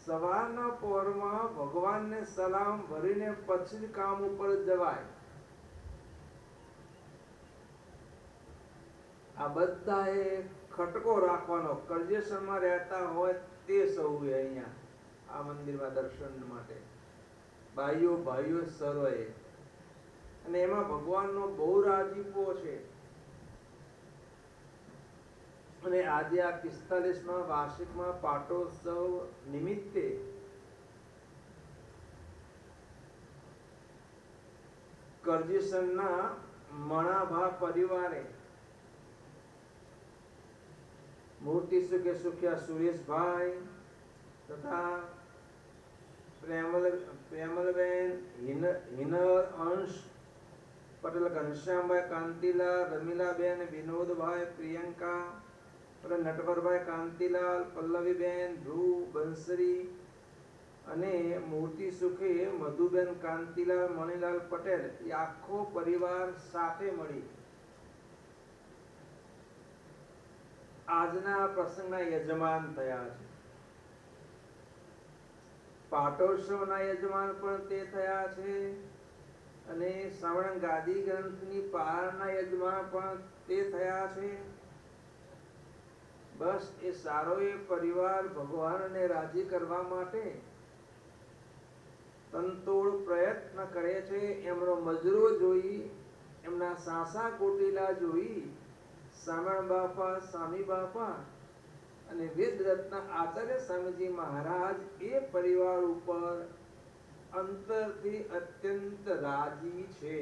સવારના પહોરમાં ભગવાનને સલામ ભરીને પછી જ કામ ઉપર જવાય. આ બધાએ ખટકો રાખવાનો. કરજેસરમાં રહેતા હોય તે સૌએ અહીંયા આ મંદિરમાં દર્શન માટે ભાઈઓ સર્વે. અને એમાં ભગવાનનો બહુ રાજીપો છે. અને આજે આ 45મા વાર્ષિકમાં પાટોત્સવ નિમિત્તે કરજીસરના મણાભા પરિવારે મૂર્તિ સુખે સુખ્યા સુરેશભાઈ તથા પ્રેમલબેન હિનર અંશ પટેલ, ઘનશ્યામભાઈ કાંતિલાલ, રમીલાબેન, વિનોદભાઈ, પ્રિયંકા, નટવરભાઈ કાંતિલાલ, પલ્લવીબેન, ધ્રુવ બંસરી અને મૂર્તિ સુખે મધુબેન કાંતિલાલ, મણિલાલ પટેલ એ આખો પરિવાર સાથે મળી આજના પ્રસંગના યજમાન થયા છે. પાટોત્સવના યજમાન પણ તે થયા છે અને શ્રવણ ગાદી ગ્રંથની પારણના યજમાન પણ તે થયા છે. બસ એ સારો એ પરિવાર ભગવાનને રાજી કરવા માટે તનતોડ પ્રયત્ન કરે છે. એમનો મજરો જોઈ, એમના સાસા કોટીલા જોઈ સામણ બાપા, સ્વામી બાપા અને વેદરત્ન આચાર્ય સ્વામીજી મહારાજ એ પરિવાર ઉપર અંતરથી અત્યંત રાજી છે.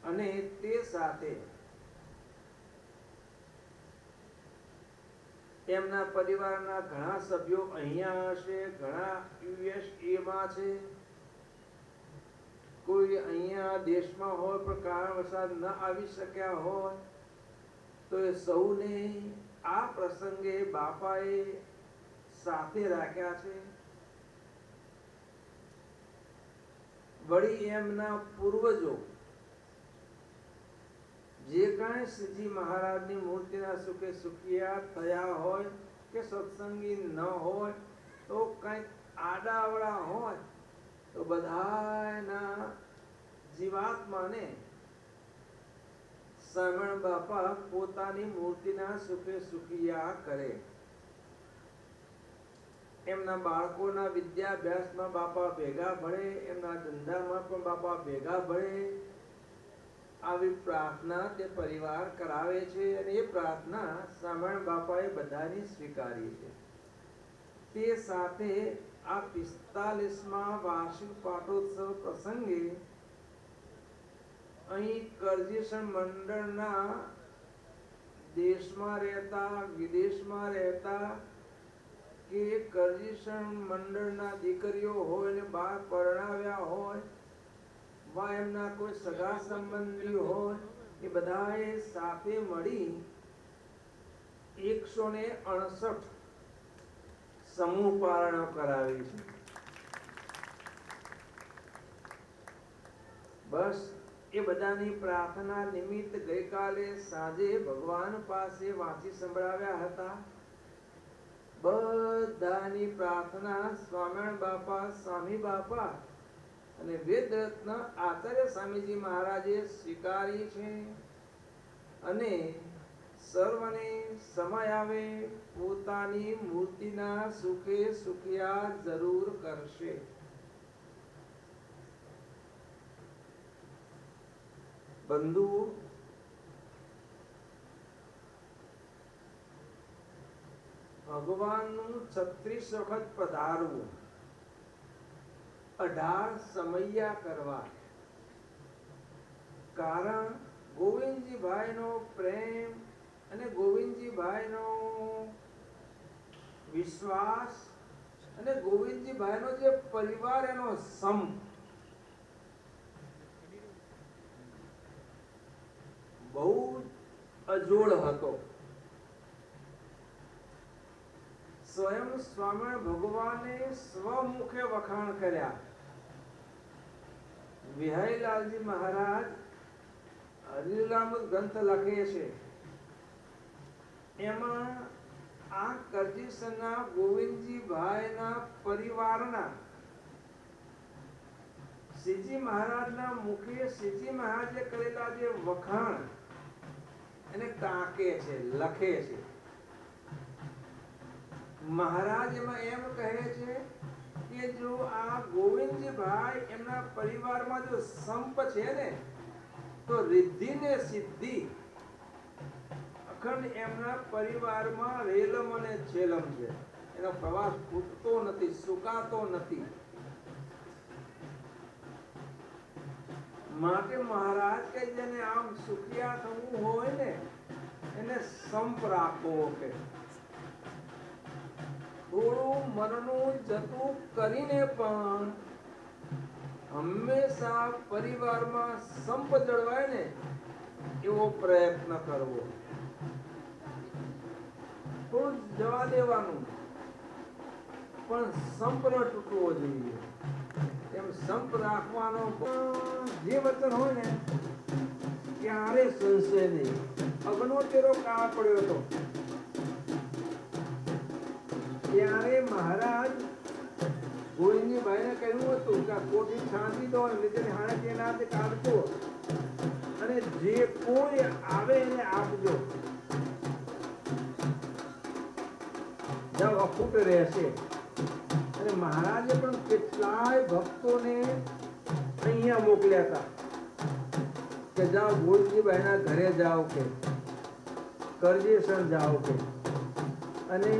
અને તે સાથે એમના પરિવારના ઘણા સભ્યો અહીંયા હશે, ઘણા USA માં છે, કોઈ અહીંયા દેશમાં હોય પણ કારણવશાત ન આવી શક્યા હોય તો એ સૌને આ પ્રસંગે બાપાએ સાથે રાખ્યા છે. વળી એમના પૂર્વજો જે કાંઈ શ્રીજી મહારાજની મૂર્તિના સુખે સુખિયા થયા હોય કે સત્સંગી ન હોય તો કંઈક આડાવડા હોય તો બધાના જીવાત્માને શ્રવણ બાપા પોતાની મૂર્તિના સુખે સુખિયા કરે. એમના બાળકોના વિદ્યાભ્યાસમાં બાપા ભેગા ભળે, એમના ધંધામાં પણ બાપા ભેગા ભળે, આવી પ્રાર્થના તે પરિવાર કરાવે છે. અને એ પ્રાર્થના શ્રવણ બાપાએ બધાની સ્વીકારી છે. તે સાથે આ 45મા વાર્ષિક પાટોત્સવ પ્રસંગે અહીં કરજીસણ મંડળના દેશમાં રહેતા, વિદેશમાં રહેતા કે કરજીસણ મંડળના દીકરીઓ હોય ને બહાર પરણાવ્યા હોય વા એમના કોઈ સગા સંબંધી હોય એ બધાએ સાથે મળી 168 સમૂહ પારણો કરાવી છે. બસ એ બધાની પ્રાર્થના નિમિત્ત ગઈકાલે સાંજે ભગવાન પાસે વાંચી સંભળાવ્યા હતા. બધાની પ્રાર્થના સ્વામિનારાયણ બાપા, સ્વામી બાપા અને વેદરત્ન આચાર્ય સ્વામીજી મહારાજે સ્વીકારી છે. અને સર્વને સમય આવે પોતાની મૂર્તિના સુખે સુખિયા જરૂર કરશે. બંધુ ભગવાનનું 36 વખત પધારવું, 18 સમૈયા કરવા. કારણ ગોવિંદજીભાઈનો પ્રેમ અને ગોવિંદજીભાઈનો વિશ્વાસ અને ગોવિંદજીભાઈનો જે પરિવાર એનો સંપ બહુ અજોડ હતો. સ્વયં સ્વામિનારાયણ ભગવાને સ્વમુખે વખાણ કર્યા. વિહયલાલજી મહારાજ હરિલામૃત ગ્રંથ લખે છે, એમાં આ કરજીસરના ગોવિંદજીભાઈના પરિવારના શ્રીજી મહારાજના મુખે શ્રીજી મહારાજે કરેલા જે વખાણ એને ટાંકે છે, લખે છે. મહારાજ એમાં એમ કહે છે કે જો આ ગોવિંદજીભાઈ એમના પરિવારમાં જો સંપ છે ને તો રિદ્ધિ ને સિદ્ધિ અખંડ એમના પરિવારમાં રેલમ અને છેલમ છે. એનો પ્રવાસ તૂટતો નથી, સુકાતો નથી. માટે મહારાજ કે જેને આમ સુખિયા થવું હોય ને એને સંપ રાખવો કે થોડું મનનું જતું કરીને પણ હંમેશા પરિવારમાં સંપ જળવાય ને એવો પ્રયત્ન કરવો. થોડું જવા દેવાનું પણ સંપ ન તૂટવો જોઈએ. એમ સંપ રાખવાનો જે વચન હોય ને ક્યારે સંશય નહીં. 69 કાળ પડ્યો હતો ત્યારે મહારાજ ગોવિંદજીભાઈને કહ્યું હતું કે આ કોઠી છાંટી દો અને નીચે હાણે તેના હાથે કાઢજો અને જે કોઈ આવે એને આપજો. જાવ અખૂટ રહેશે. અને મહારાજે પણ કેટલાય ભક્તોને અહીંયા મોકલ્યા હતા કે જાઓ ગોવિંદજીભાઈના ઘરે જાઓ કે કરજેસણ જાઓ કે. અને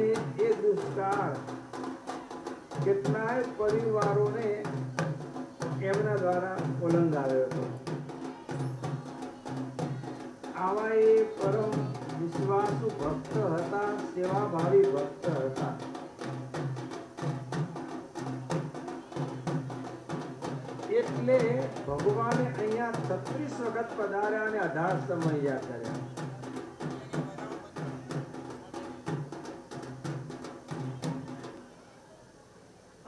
એ દુષ્કાળ કેટલાય પરિવારોને એમના દ્વારા ઓલંગાવ્યો હતો. આવા એ પરમ વિશ્વાસુ ભક્ત હતા, સેવાભાવી ભક્ત હતા. એટલે ભગવાને અહીંયા 36 વખત પધાર્યા અને 18 સમૈયા કર્યા.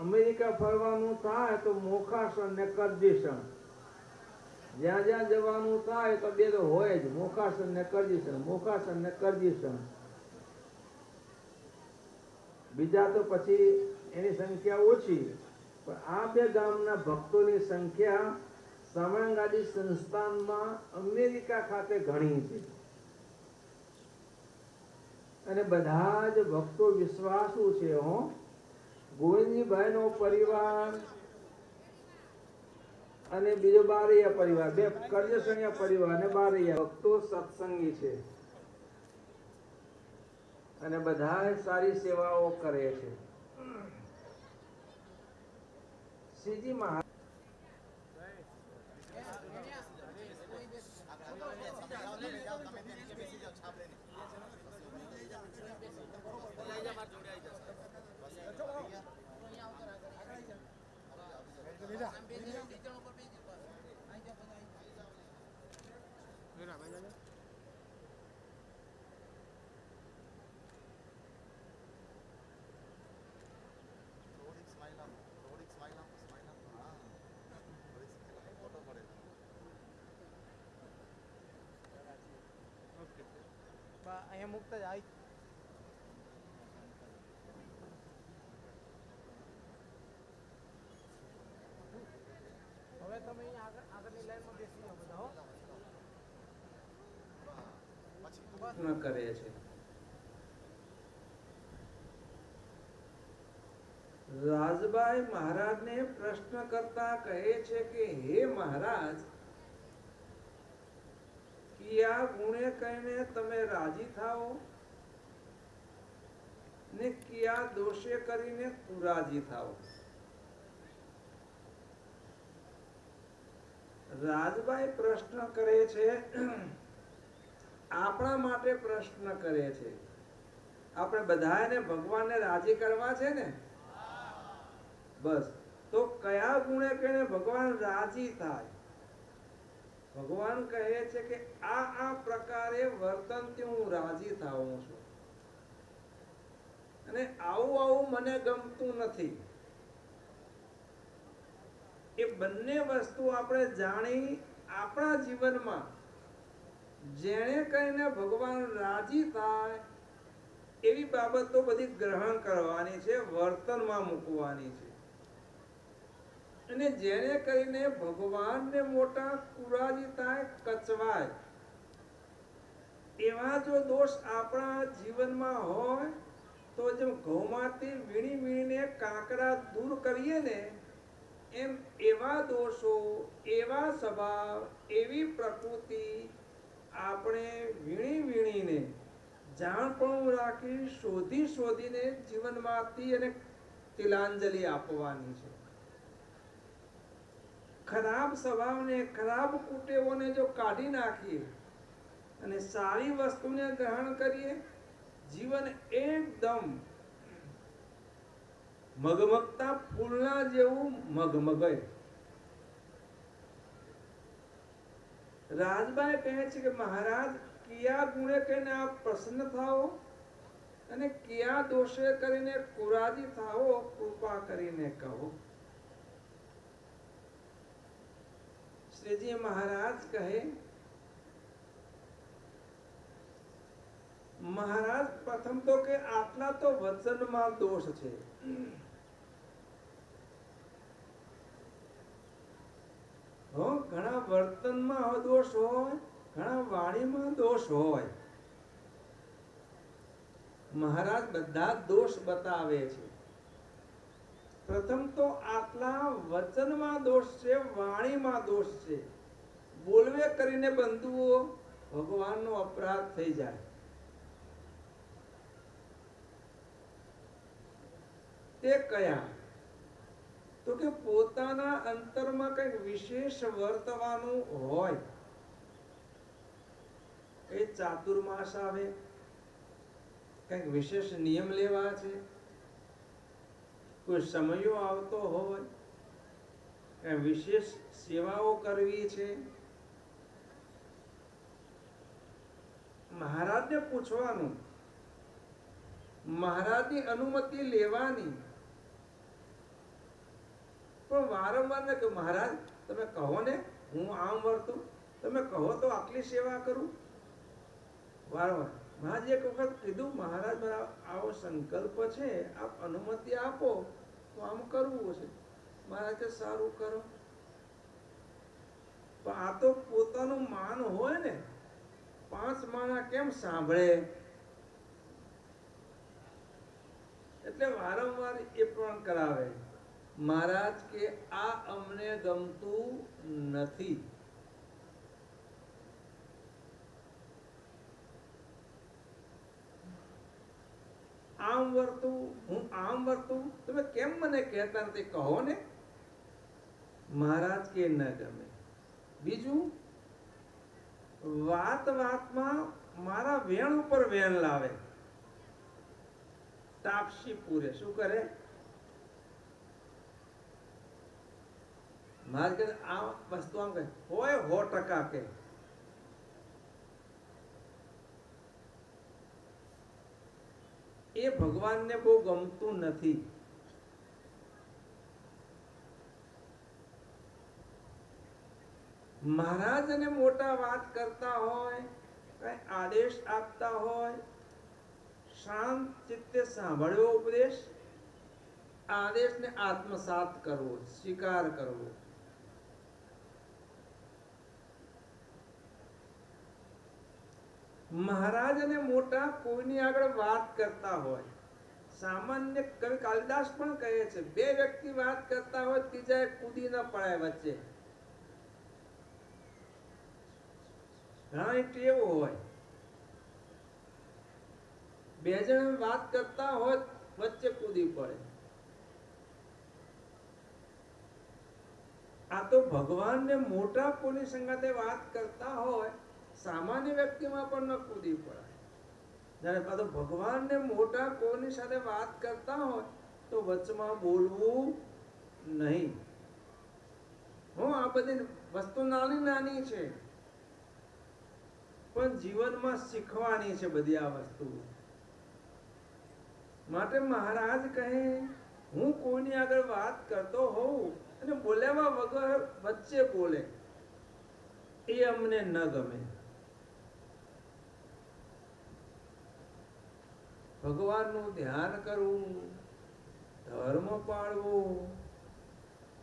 અમેરિકા ફરવાનું થાય તો મોખાસન ને કરજીસણ, જ્યાં જ્યાં જવાનું થાય તો બે તો હોય જ, મોખાસન ને કરજીસણ, મોખાસન ને કરજીસણ. બીજા તો પછી એની સંખ્યા ઓછી, પણ આ બે ગામના ભક્તોની સંખ્યા સામંગાદી સંસ્થાનમાં અમેરિકા ખાતે ઘણી છે. અને બધા જ ભક્તો વિશ્વાસુ છે. ગોવિંદજીભાઈનો પરિવાર અને બીજો બારૈયા પરિવાર, બે કરજસણિયા પરિવાર અને બારૈયા ભક્તો સત્સંગી છે અને બધા સારી સેવાઓ કરે છે. શ્રીજી મહારાજ અહીંયા મુકતા જ આવી. હવે તમે અહીંયા આગળની લાઈનમાં બેસી જાઓ બધા. કરે છે. રાજબાઈ મહારાજને પ્રશ્ન કરતા કહે છે કે હે મહારાજ, કયા ગુણે કહીને તમે રાજી થાઓ ને કયા દોષે કરીને તું રાજી થાઓ. રાજબાઈ પ્રશ્ન કરે છે, આપણા માટે પ્રશ્ન કરે છે. આપણે બધાને ભગવાનને રાજી કરવા છે ને, બસ. તો કયા ગુણે કહીને ભગવાન રાજી થાય? ભગવાન કહે છે કે આ પ્રકારે વર્તનથી હું રાજી થાઉં છું. અને આવું મને ગમતું નથી. એ બંને વસ્તુ આપણે જાણી આપણા જીવનમાં જેણે કરીને ભગવાન રાજી થાય એવી બાબતો બધી ગ્રહણ કરવાની છે, વર્તનમાં મૂકવાની છે. અને જેને કરીને ભગવાનને મોટા કુરાજી થાય, કચવાય, એવા જો દોષ આપણા જીવનમાં હોય તો જેમ ઘઉંમાંથી વીણી વીણીને કાંકરા દૂર કરીએ ને, એમ એવા દોષો, એવા સ્વભાવ, એવી પ્રકૃતિ આપણે વીણી વીણીને જાણપણું રાખી શોધીને જીવનમાંથી એને તિલાંજલિ આપવાની છે. ખરાબ સ્વભાવને, ખરાબ કુટેવોને જો કાઢી નાખીએ અને સારી વસ્તુને ગ્રહણ કરીએ, જીવન એકદમ મગમગતા ફૂલના જેવું મગમગે. રાજબાઈ કહે છે કે મહારાજ, કયા ગુણે કરીને આપ પ્રસન્ન થાઓ અને કયા દોષે કરીને કુરાજી થાઓ, કૃપા કરીને કહો. શ્રીજી મહારાજ કહે, મહારાજ પ્રથમ તો કે આટલા તો વચનમાં દોષ છે. ઘણા વર્તનમાં દોષ હોય, ઘણા વાણીમાં દોષ હોય. મહારાજ બધા દોષ બતાવે છે. પ્રથમ તો આટલા વચનમાં દોષ છે, વાણીમાં દોષ છે. બોલવે કરીને બંધુઓ ભગવાનનો અપરાધ થઈ જાય. તે કયા? તો કે પોતાના અંતરમાં કંઈક વિશેષ વર્તવાનું હોય. એ ચાતુર્માસ આવે, કંઈક વિશેષ નિયમ લેવા છે, કોઈ સમયો આવતો હોય, કંઈ વિશેષ સેવાઓ કરવી છે. મહારાજને પૂછવાનું, મહારાજની અનુમતિ લેવાની. પણ વારંવાર ને કે મહારાજ તમે કહો ને, હું આમ વર્તું, તમે કહો તો આટલી સેવા કરું. વારંવાર મહારાજ એક વખત કીધું, મહારાજ મારા આવો સંકલ્પ છે, આપ અનુમતિ આપો તો આમ કરવું છે. મહારાજ કે સારું કરો. પણ આ તો પોતાનું માન હોય ને, 5 માણા કેમ સાંભળે? એટલે વારંવાર એ પણ કરાવે. મહારાજ કે આ અમને ગમતું નથી. આમ વર્તું, હું આમ વર્તું, તમે કેમ મને કહેતા નથી, કહો ને. મહારાજ કે ન ગમે. બીજું, વાત વાતમાં મારા વેણ ઉપર વેણ લાવે, તાપસી પૂરે. શું કરે? મહારાજ કહે આ વસ્તુ આમ કહે હોય 100% કે. એ ભગવાનને બહુ ગમતું નથી. મહારાજ અને મોટા વાત કરતા હોય, કઈ આદેશ આપતા હોય, શાંત ચિત્તે સાંભળ્યો ઉપદેશ, આદેશને આત્મસાત કરવો, સ્વીકાર કરવો. મહારાજ અને મોટા કોઈની આગળ વાત કરતા હોય, સામાન્ય કવિ કાલિદાસ પણ કહે છે, 2 વ્યક્તિ વાત કરતા હોય, ત્રીજા કૂદી ન પડાય વચ્ચે. ઘણા ટેવ હોય, 2 જણ વાત કરતા હોય, વચ્ચે કૂદી પડે. આ તો ભગવાનને મોટા કોની સંગાથે વાત કરતા હોય, સામાન્ય વ્યક્તિમાં પણ ન કૂદી પડાય. જ્યારે તો ભગવાનને મોટા કોની સાથે વાત કરતા હોય તો વચમાં બોલવું નહીં. આ બધી વસ્તુ નાની નાની છે, પણ જીવનમાં શીખવાની છે બધી આ વસ્તુ. માટે મહારાજ કહે હું કોઈની આગળ વાત કરતો હોઉં અને બોલ્યા વગર વચ્ચે બોલે એ અમને ન ગમે. ભગવાનનું ધ્યાન કરવું, ધર્મ પાળવો,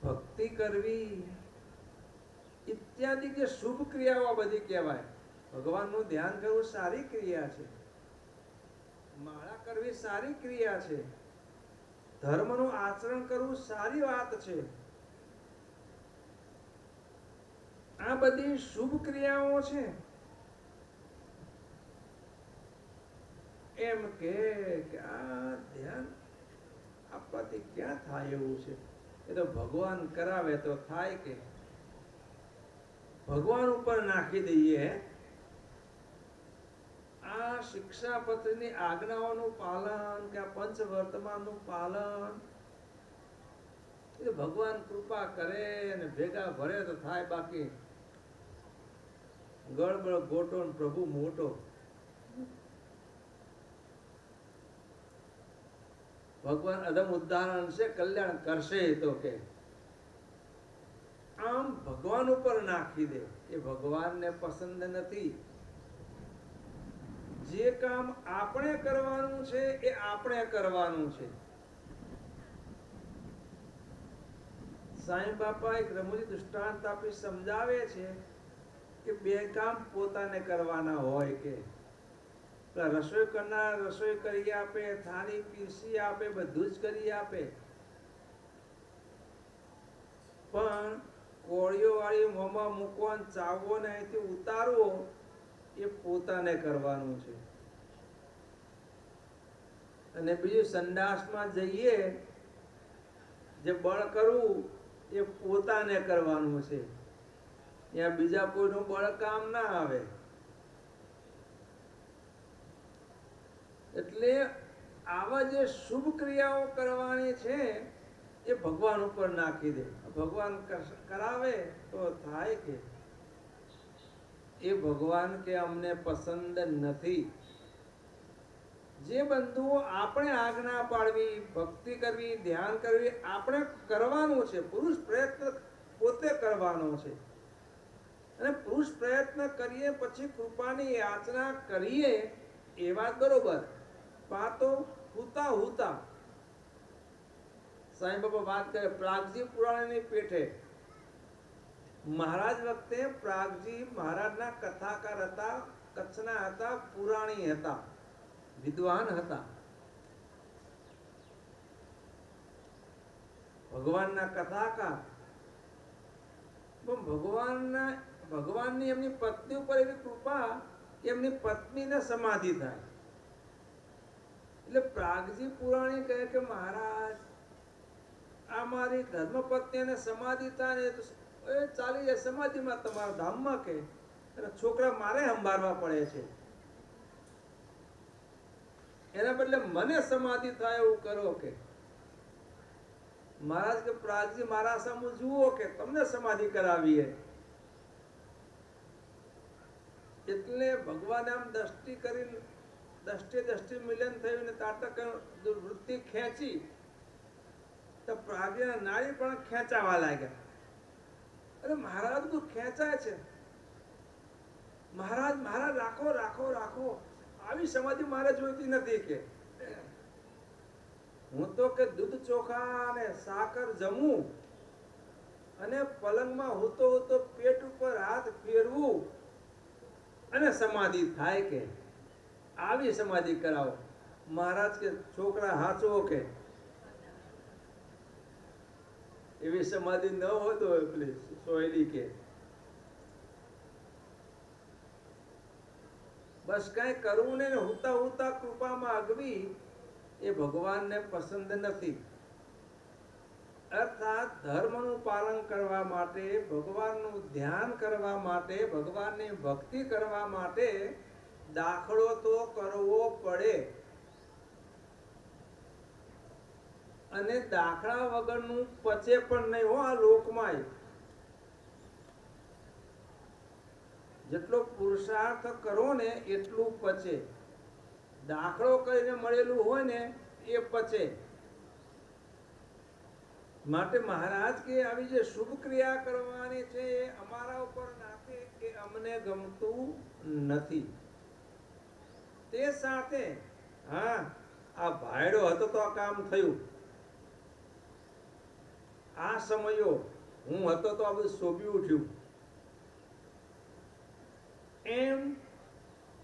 ભક્તિ કરવી ઇત્યાદિ કે શુભ ક્રિયાઓ આ બધી કહેવાય. ભગવાનનું ધ્યાન કરવું સારી ક્રિયા છે, માળા કરવી સારી ક્રિયા છે, ધર્મનું આચરણ કરવું સારી વાત છે. આ બધી શુભ ક્રિયાઓ છે. એમ કે આ ધ્યાન આપવાથી ક્યાં થાય એવું છે? એ તો ભગવાન કરાવે તો થાય કે ભગવાન ઉપર નાખી દઈએ. આ શિક્ષાપત્રની આજ્ઞાઓનું પાલન કે આ પંચવર્તમાનનું પાલન એ તો ભગવાન કૃપા કરે અને ભેગા ભરે તો થાય, બાકી ગળબળ ગોટો ને પ્રભુ મોટો. ભગવાન અદમ ઉદાહરણ છે, કલ્યાણ કરશે તો કે આમ ભગવાન ઉપર નાખી દે એ ભગવાનને પસંદ નથી. જે કામ આપણે કરવાનું છે એ આપણે કરવાનું છે. સાંઈ બાપા એક રમૂજી દૃષ્ટાંત આપી સમજાવે છે કે બે કામ પોતાને કરવાના હોય કે રસોઈ કરનાર રસોઈ કરી આપે, થાળી પીરસી આપે, બધું જ કરી આપે, પણ કોળીઓ વાળી મોંમાં મૂકવો, ચાવવો ને અહીંથી ઉતારવો એ પોતાને કરવાનું છે. અને બીજું સંડાસમાં જઈએ જે બળ કરવું એ પોતાને કરવાનું છે. ત્યાં બીજા કોઈનું બળ કામ ના આવે. એટલે આવા જે શુભ ક્રિયાઓ કરવાની છે એ ભગવાન ઉપર નાખી દે. ભગવાન કરાવે તો થાય કે એ ભગવાન કે અમને પસંદ નથી. જે બંધુઓ આપણે આજ્ઞા પાડવી, ભક્તિ કરવી, ધ્યાન કરવી આપણે કરવાનું છે. પુરુષ પ્રયત્ન પોતે કરવાનો છે. અને પુરુષ પ્રયત્ન કરીએ પછી કૃપાની યાચના કરીએ એ વાત બરોબર. પાતો હુતા હુતા સાંઈ બાબા વાત કરે પ્રાગજી પુરાણની પેઠે. મહારાજ વખતે પ્રાગજી મહારાજના કથાકાર હતા, કચ્છના હતા, પુરાણી હતા, વિદ્વાન હતા. ભગવાનના કથાકાર. પણ ભગવાનની એમની પત્ની ઉપર એવી કૃપા કે એમની પત્નીને સમાધિ થાય. એટલે પ્રાગજી પુરાણી કહે કે મહારાજ આ મારી ધર્મપત્નીને સમાધિ થાય ને તો એ ચાલી જાય સમાધિમાં તમારા ધામમાં કે અને છોકરા મારે સંભાળવા પડે છે. એના બદલે મને સમાધિ થાય એવું કરો કે. મહારાજ કે પ્રાગજી મારા સામુ જુઓ કે તમને સમાધિ કરાવીએ. એટલે ભગવાને આમ દ્રષ્ટિ કરી, દ્રષ્ટિ મિલન થયું ને તાટક વૃત્તિ ખેંચી તો પ્રાગજીના નાળી પણ ખેંચાવા લાગ્યા. અરે મહારાજ તો ખેંચાય છે. મહારાજ મહારાજ રાખો રાખો રાખો, આવી સમાધિ મારે જોઈતી નથી કે હું તો કે દૂધ ચોખા અને સાકર જમું અને પલંગમાં હોતો હોતો પેટ ઉપર હાથ ફેરવું અને સમાધિ થાય કે આવી સમાધિ કરાવો. મહારાજ કે છોકરા હાચવો કે એવી સમાધિ ન હોય તો પેલી સોયલી કે બસ કઈ કરવું નહીં ને હુતા હુતા કૃપામાં આગવી એ ભગવાનને પસંદ નથી. અર્થાત ધર્મનું પાલન કરવા માટે, ભગવાનનું ધ્યાન કરવા માટે, ભગવાનની ભક્તિ કરવા માટે દાખલો તો કરવો પડે. અને દાખલા વગરનું પચે પણ નહીં હો આ લોકમાં. જેટલો પુરુષાર્થ કરો ને એટલું પચે. દાખલો કરીને મળેલું હોય ને એ પચે. માટે મહારાજ કે આવી જે શુભ ક્રિયા કરવાની છે એ અમારા ઉપર નાખે એ અમને ગમતું નથી. તે સાથે હા આ ભાયડો હતો તો આ કામ થયું, આ સમયો હું હતો તો આ બધું શોભી ઉઠ્યું, એમ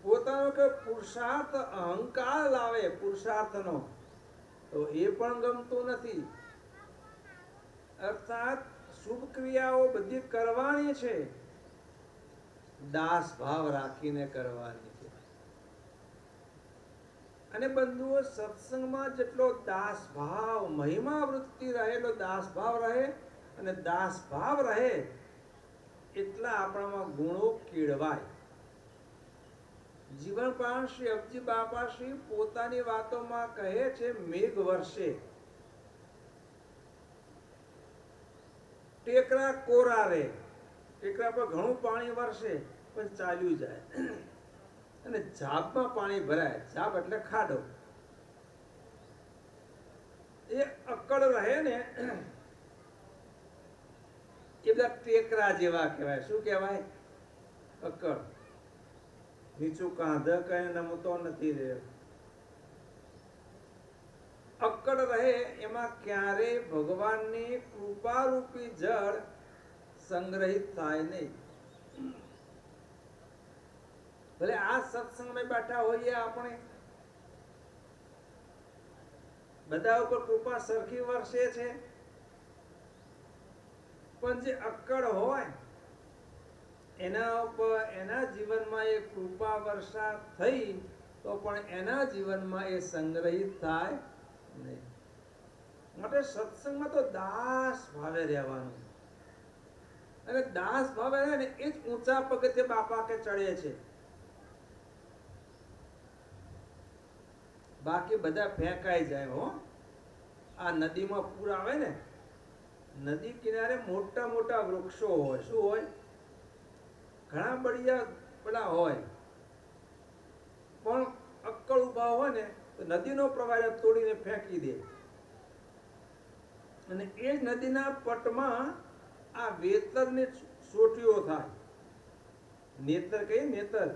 પોતાનો કે પુરુષાર્થ અહંકાર લાવે પુરુષાર્થનો તો એ પણ ગમતું નથી. અર્થાત શુભ ક્રિયાઓ બધી કરવાની છે, દાસ ભાવ રાખીને કરવાની છે. અને બંધુઓ સત્સંગમાં જેટલો દાસ ભાવ મહિમા વૃત્તિ રહેલો દાસ ભાવ રહે અને દાસ ભાવ રહે એટલા આપણામાં ગુણો કેળવાય. જીવનપાલ શ્રી અબજી બાપાશ્રી પોતાની વાતોમાં કહે છે મેઘ વર્ષે ટેકરા કોરા રે, ટેકરા પર ઘણું પાણી વરસે પણ ચાલ્યું જાય, અને ઝાપમાં પાણી ભરાય, ઝાપ એટલે ખાડો, એ અક્કડ રહે ને એ બધા ટેકરા જેવા કહેવાય. શું કહેવાય? અક્કડ. નીચું કાંધ કઈ નમતો નથી રહ્યો, અક્કડ રહે. એમાં ક્યારે ભગવાનની કૃપા રૂપી જળ સંગ્રહિત થાય નહીં. ભલે આ સત્સંગમાં બેઠા હોઈએ આપણે, બધા ઉપર કૃપા સરખી વરસે છે, પણ જે અક્કડ હોય એના ઉપર એના જીવનમાં એ કૃપા વર્ષા થઈ તો પણ એના જીવનમાં એ સંગ્રહિત થાય નહીં. માટે સત્સંગમાં તો દાસ ભાવે રહેવાનું, અને દાસ ભાવે રહે ને એ જ ઊંચા પગથિયે બાપા કે ચડે છે. બાકી બધા ફેંકાઈ જાય. હો, આ નદીમાં પૂર આવે ને, નદી કિનારે મોટા મોટા વૃક્ષો હોય. શું હોય? ઘણા બળિયા પેલા હોય, પણ અક્કડ ઉભા હોય ને તો નદીનો પ્રવાહ તોડીને ફેંકી દે. અને એ જ નદીના પટમાં આ વેતરની સોટીઓ થાય. નેતર કહીએ, નેતર,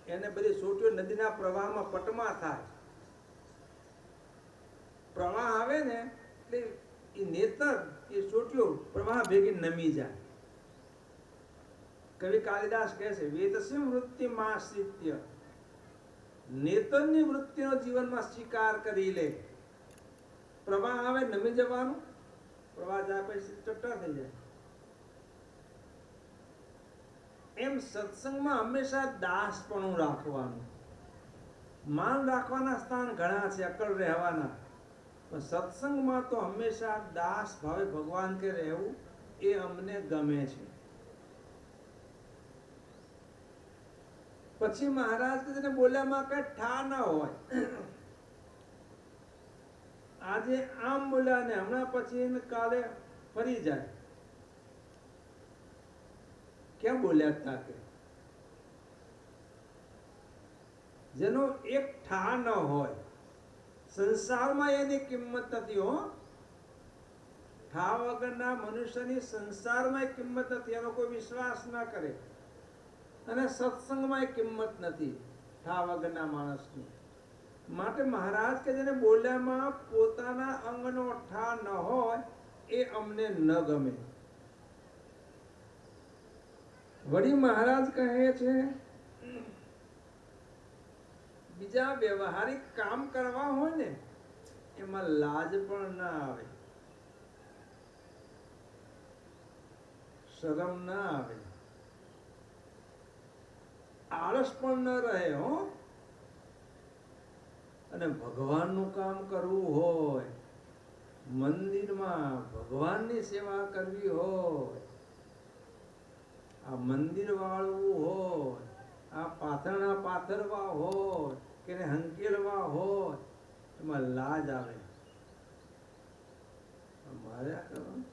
એને બધી સોટીઓ નદીના પ્રવાહમાં પટમાં થાય. પ્રવાહ આવે ને એટલે એ નેતર, એ સોટીઓ પ્રવાહ ભેગી નમી જાય. કવિ કાલિદાસ કહે છે વેતસી વૃત્તિ માશ્રિત્ય, નેતરની વૃત્તિનો જીવનમાં સ્વીકાર કરી લે. પ્રવાહ આવે નમી જવાનું, પ્રવાહ જાય પછી ચટ્ટા થઈ જાય. એમ સત્સંગમાં હંમેશા દાસપણું રાખવાનું. માન રાખવાના સ્થાન ઘણા છે, અકળ રહેવાના, પણ સત્સંગમાં તો હંમેશા દાસ ભાવે ભગવાન કે રહેવું એ અમને ગમે છે. પછી મહારાજ કે બોલ્યામાં કઈ ઠા ના હોય. આજે આમ બોલ્યા ને હમણાં પછી કાલે ફરી જાય. કેમ બોલ્યા હતા કે જેનો એક ઠા ન હોય, સંસારમાં એની કિંમત નથી. હો, ઠા વગરના મનુષ્યની સંસારમાં કિંમત નથી, એનો કોઈ વિશ્વાસ ના કરે. અને સત્સંગમાં કિંમત નથી ઠા વગરના માણસની. માટે મહારાજ કે જેને બોલ્યામાં પોતાના અંગનો ઠા ન હોય એ અમને ન ગમે. વળી મહારાજ કહે છે બીજા વ્યવહારિક કામ કરવા હોય ને એમાં લાજ પણ ના આવે, શરમ ના આવે, આળસ પણ ન રહે. હો, અને ભગવાનનું કામ કરવું હોય, મંદિરમાં ભગવાનની સેવા કરવી હોય, આ મંદિર વાળવું હોય, આ પાથરણા પાથરવા હોય કે હંકેલવા હોય, એમાં લાજ આવે. મારે આ કરવાનું.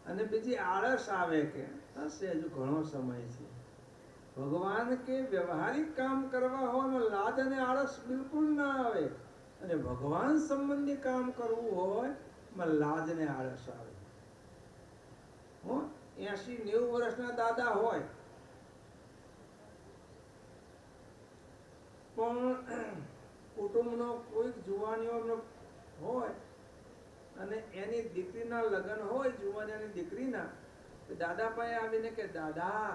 અને બીજી આળસ આવે કે હશે હજુ ઘણો સમય છે, ભગવાન કે વ્યવહારિક કામ કરવા હોય એમાં લાજ અને આળસ બિલકુલ ના આવે, અને ભગવાન સંબંધી કામ કરવું હોય એમાં લાજ અને આળસ આવે. 80-90 વર્ષના દાદા હોય પણ કુટુંબનો કોઈક જુવાનીઓનો હોય અને એની દીકરીના લગ્ન હોય, જુવાનીની દીકરીના, તો દાદા પાસે આવીને કે દાદા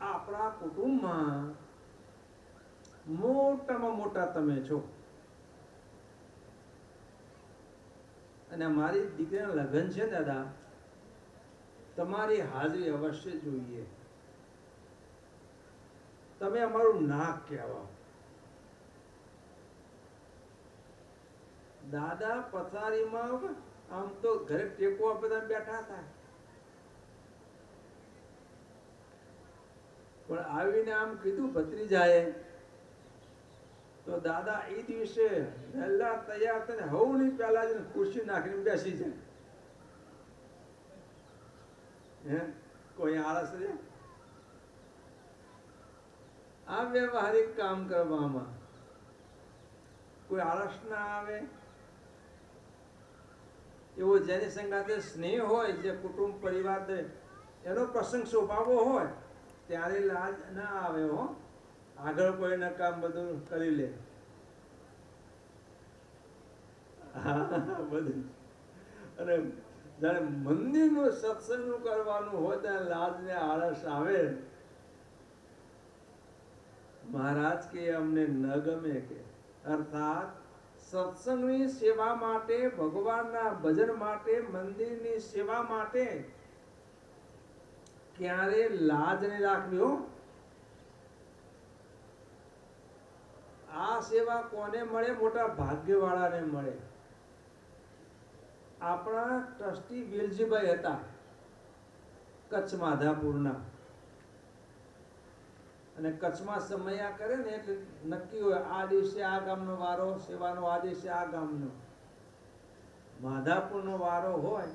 આપણા કુટુંબમાં મોટામાં મોટા તમે છો અને મારી દીકરીના લગ્ન છે દાદા, તમારી હાજરી અવશ્ય જોઈએ, તમે અમારું નાક કહેવાઓ. દાદા પથારીમાં આમ તો ઘરે ટેકો બધા બેઠા હતા, પણ આવીને આમ કીધું ભત્રીજાએ, તો દાદા એ દિવસે વહેલા તૈયાર થઈને હવની પહેલા જ ખુરશી નાખીને બેસી જાય. હે કોઈ આળસ રે? આ વ્યવહારિક કામ કરવામાં કોઈ આળસ ના આવે. એવો જેની સંગાથે સ્નેહ હોય, જે કુટુંબ પરિવાર એનો પ્રસંગ શોભાવો હોય ત્યારે લાજ ના આવે. આગળ કોઈના કામ બધું કરી લે. બધું. અને જયારે મંદિરનું સત્સંગનું કરવાનું હોય ત્યારે લાજ ને આળસ આવે. મહારાજ કે અમને ન ગમે કે, અર્થાત સત્સંગની સેવા માટે, ભગવાનના ભજન માટે, મંદિરની સેવા માટે ક્યારે લાજ નહીં રાખવી. આ સેવા કોને મળે? મોટા ભાગ્યવાળાને મળે. આપણા ટ્રસ્ટી વેલજીભાઈ હતા કચ્છ માધાપુરના, અને કચ્છમાં સમયા કરે ને એટલે નક્કી હોય આ દિવસે આ ગામનો વારો સેવાનો, આ દિવસે આ ગામનો. માધાપુરનો વારો હોય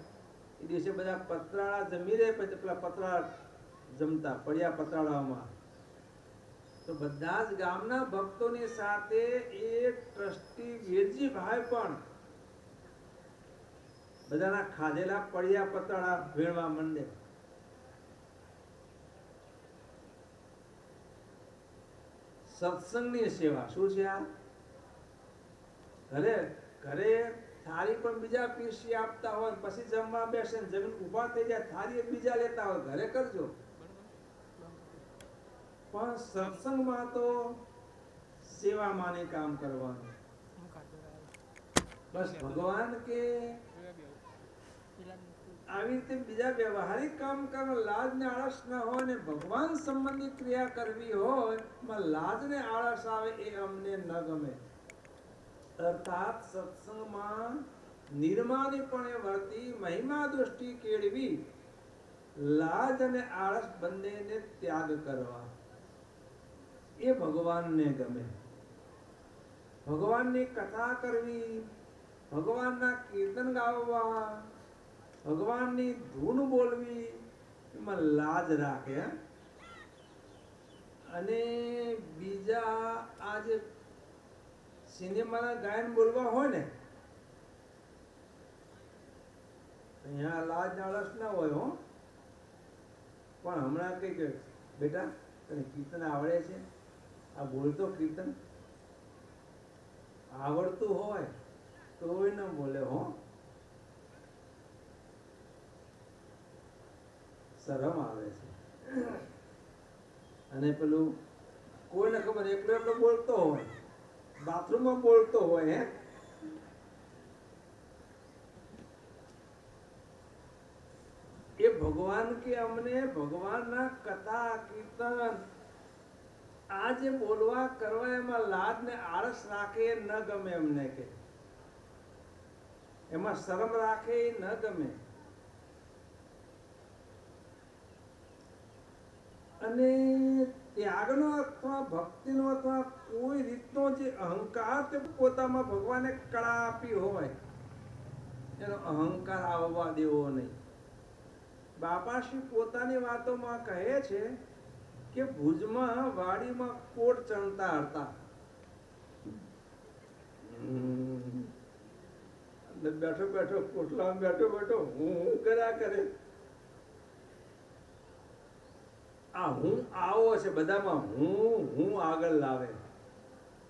એ દિવસે બધા પતરાળા જમી રહે, પછી પેલા પતરાળા જમતા પડ્યા પતરાળામાં. તો બધા જ ગામના ભક્તોની સાથે એ ટ્રસ્ટી વેલજીભાઈ પણ બધાના ખાધેલા પડ્યા પતરાળા ભેળવા માંડે. સત્સંગની સેવા શું છે? આ ઘરે ઘરે થાળી પણ બીજા પીરસી આપતા હોય, પછી જમવા બેસે, જમીન ઉભા થઈ જાય, થાળી બીજા લેતા હોય, ઘરે કરજો. પણ સત્સંગમાં તો સેવામાં કામ કરવાનું. બસ ભગવાન કે આવી રીતે બીજા વ્યવહારિક કામ કરવા લાજ ને આળસ ના હોય, ને ભગવાન સંબંધી ક્રિયા કરવી હોય એમાં લાજ ને આળસ આવે, એ અમને ન ગમે. અર્થાત સત્સંગમાં નિર્માણીપણે વર્તી મહિમા દૃષ્ટિ કેળવી, લાજ અને આળસ બંનેને ત્યાગ કરવા, એ ભગવાનને ગમે. ભગવાનની કથા કરવી, ભગવાનના કીર્તન ગાવવા, ભગવાનની ધૂન બોલવી, એમાં લાજ રાખે. અને બીજા આ જે સિનેમાના ગાયન બોલવા હોય ને, અહીંયા લાજ આળસ ના હોય. પણ હમણાં કઈ કે બેટા તને કીર્તન આવડે છે? આ બોલતો કીર્તન આવડતું હોય તોય ન બોલે. શરમ આવે છે. અને પેલું કોઈને ખબર એકલો એકલો બોલતો હોય, બાથરૂમમાં બોલતો હોય, એ ભગવાન કે અમને ભગવાનના કથા કીર્તન આ જે બોલવા કરવા એમાં લાજ ને આળસ રાખે એ ન ગમે અમને. કે એમાં શરમ રાખે એ ન ગમે. અને ત્યાગનો અથવા ભક્તિનો અથવા કોઈ રીતનો જે અહંકાર તે પોતામાં ભગવાને કળા આપી હોય એનો અહંકાર આવવા દેવો નહીં. બાપાશ્રી પોતાની વાતોમાં કહે છે કે ભુજમાં વાડીમાં કોટ ચણતા હતા. બેઠો બેઠો કોટલામાં બેઠો બેઠો હું કર્યા કરે. આ હું આવો છે બધામાં હું આગળ લાવે.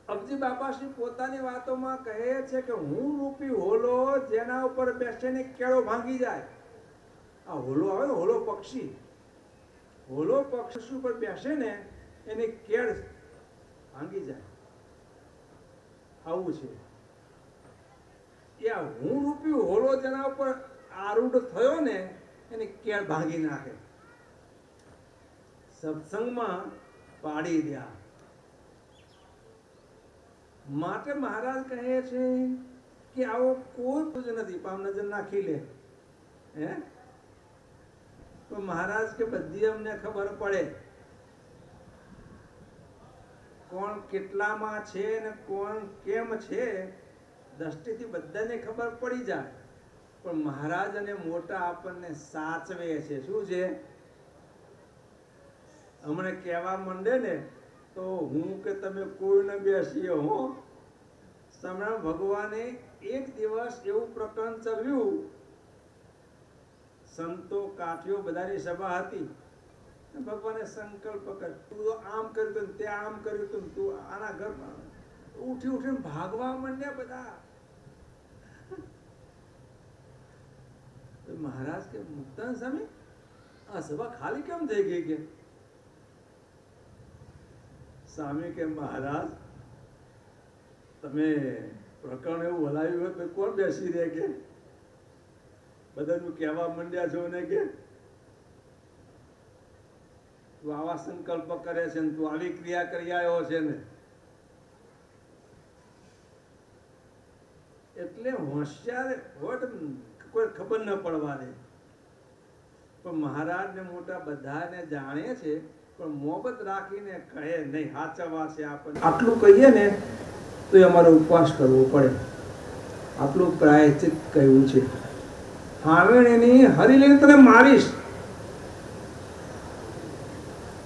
અબજી બાપાશ્રી પોતાની વાતોમાં કહે છે કે હું રૂપી હોલો જેના ઉપર બેસીને કેળો ભાંગી જાય. આ હોલો આવે ને, હોલો પક્ષી ઉપર બેસે ને એને કેળ ભાંગી જાય. આવું છે એ હું રૂપી હોલો જેના ઉપર આરૂઢ થયો ને એને કેળ ભાંગી નાખે. સત્સંગમાં પાડી દ્યા માટે મહારાજ કહે છે કે આવો કોઈ જ નથી. પામ નજર નાખી લે હે તો મહારાજ કે બધી અમને ખબર પડે કોણ કેટલામાં છે ને કોણ કેમ છે. દ્રષ્ટિથી બધાને ખબર પડી જાય. પણ મહારાજ અને મોટા આપણને સાચવે છે. શું છે? હમણે કહેવા માંડે ને તો હું કે તમે કોઈ ન બેસીએ હો. સમય ભગવાને એક દિવસ એવું પ્રકરણ ચલ્યું. સંતો કાઠીઓ બધાની સભા હતી. ભગવાને સંકલ્પ કર્યો, તું આમ કર્યું તું, તે આમ કર્યું તું, તું આના ઘરમાં ઉઠી ઉઠીને ભાગવા માંડ્યા બધા. મહારાજ કે મુક્તાન સ્વામી આ સભા ખાલી કેમ થઈ ગઈ? કે સ્વામી કે મહારાજ તમે પ્રકરણ એવું હલાવ્યું હોય તો કોણ બેસી રહે? કે બધાનું કહેવા માંડ્યા છો ને કે તું આવા સંકલ્પ કરે છે ને તું આવી ક્રિયા કરી આવ્યો છે ને. એટલે હોશિયાર હોય કોઈ ખબર ન પડવા દે. પણ મહારાજ ને મોટા બધાને જાણે છે પણ મોહબત રાખીને કહે નહીં. સાચવા છે આપણને આટલું કહીએ ને તો એ અમારો ઉપવાસ કરવો પડે. આટલું પ્રાયશ્ચિત કહ્યું છે. હાવેણીની હરી લઈને તને મારીશ.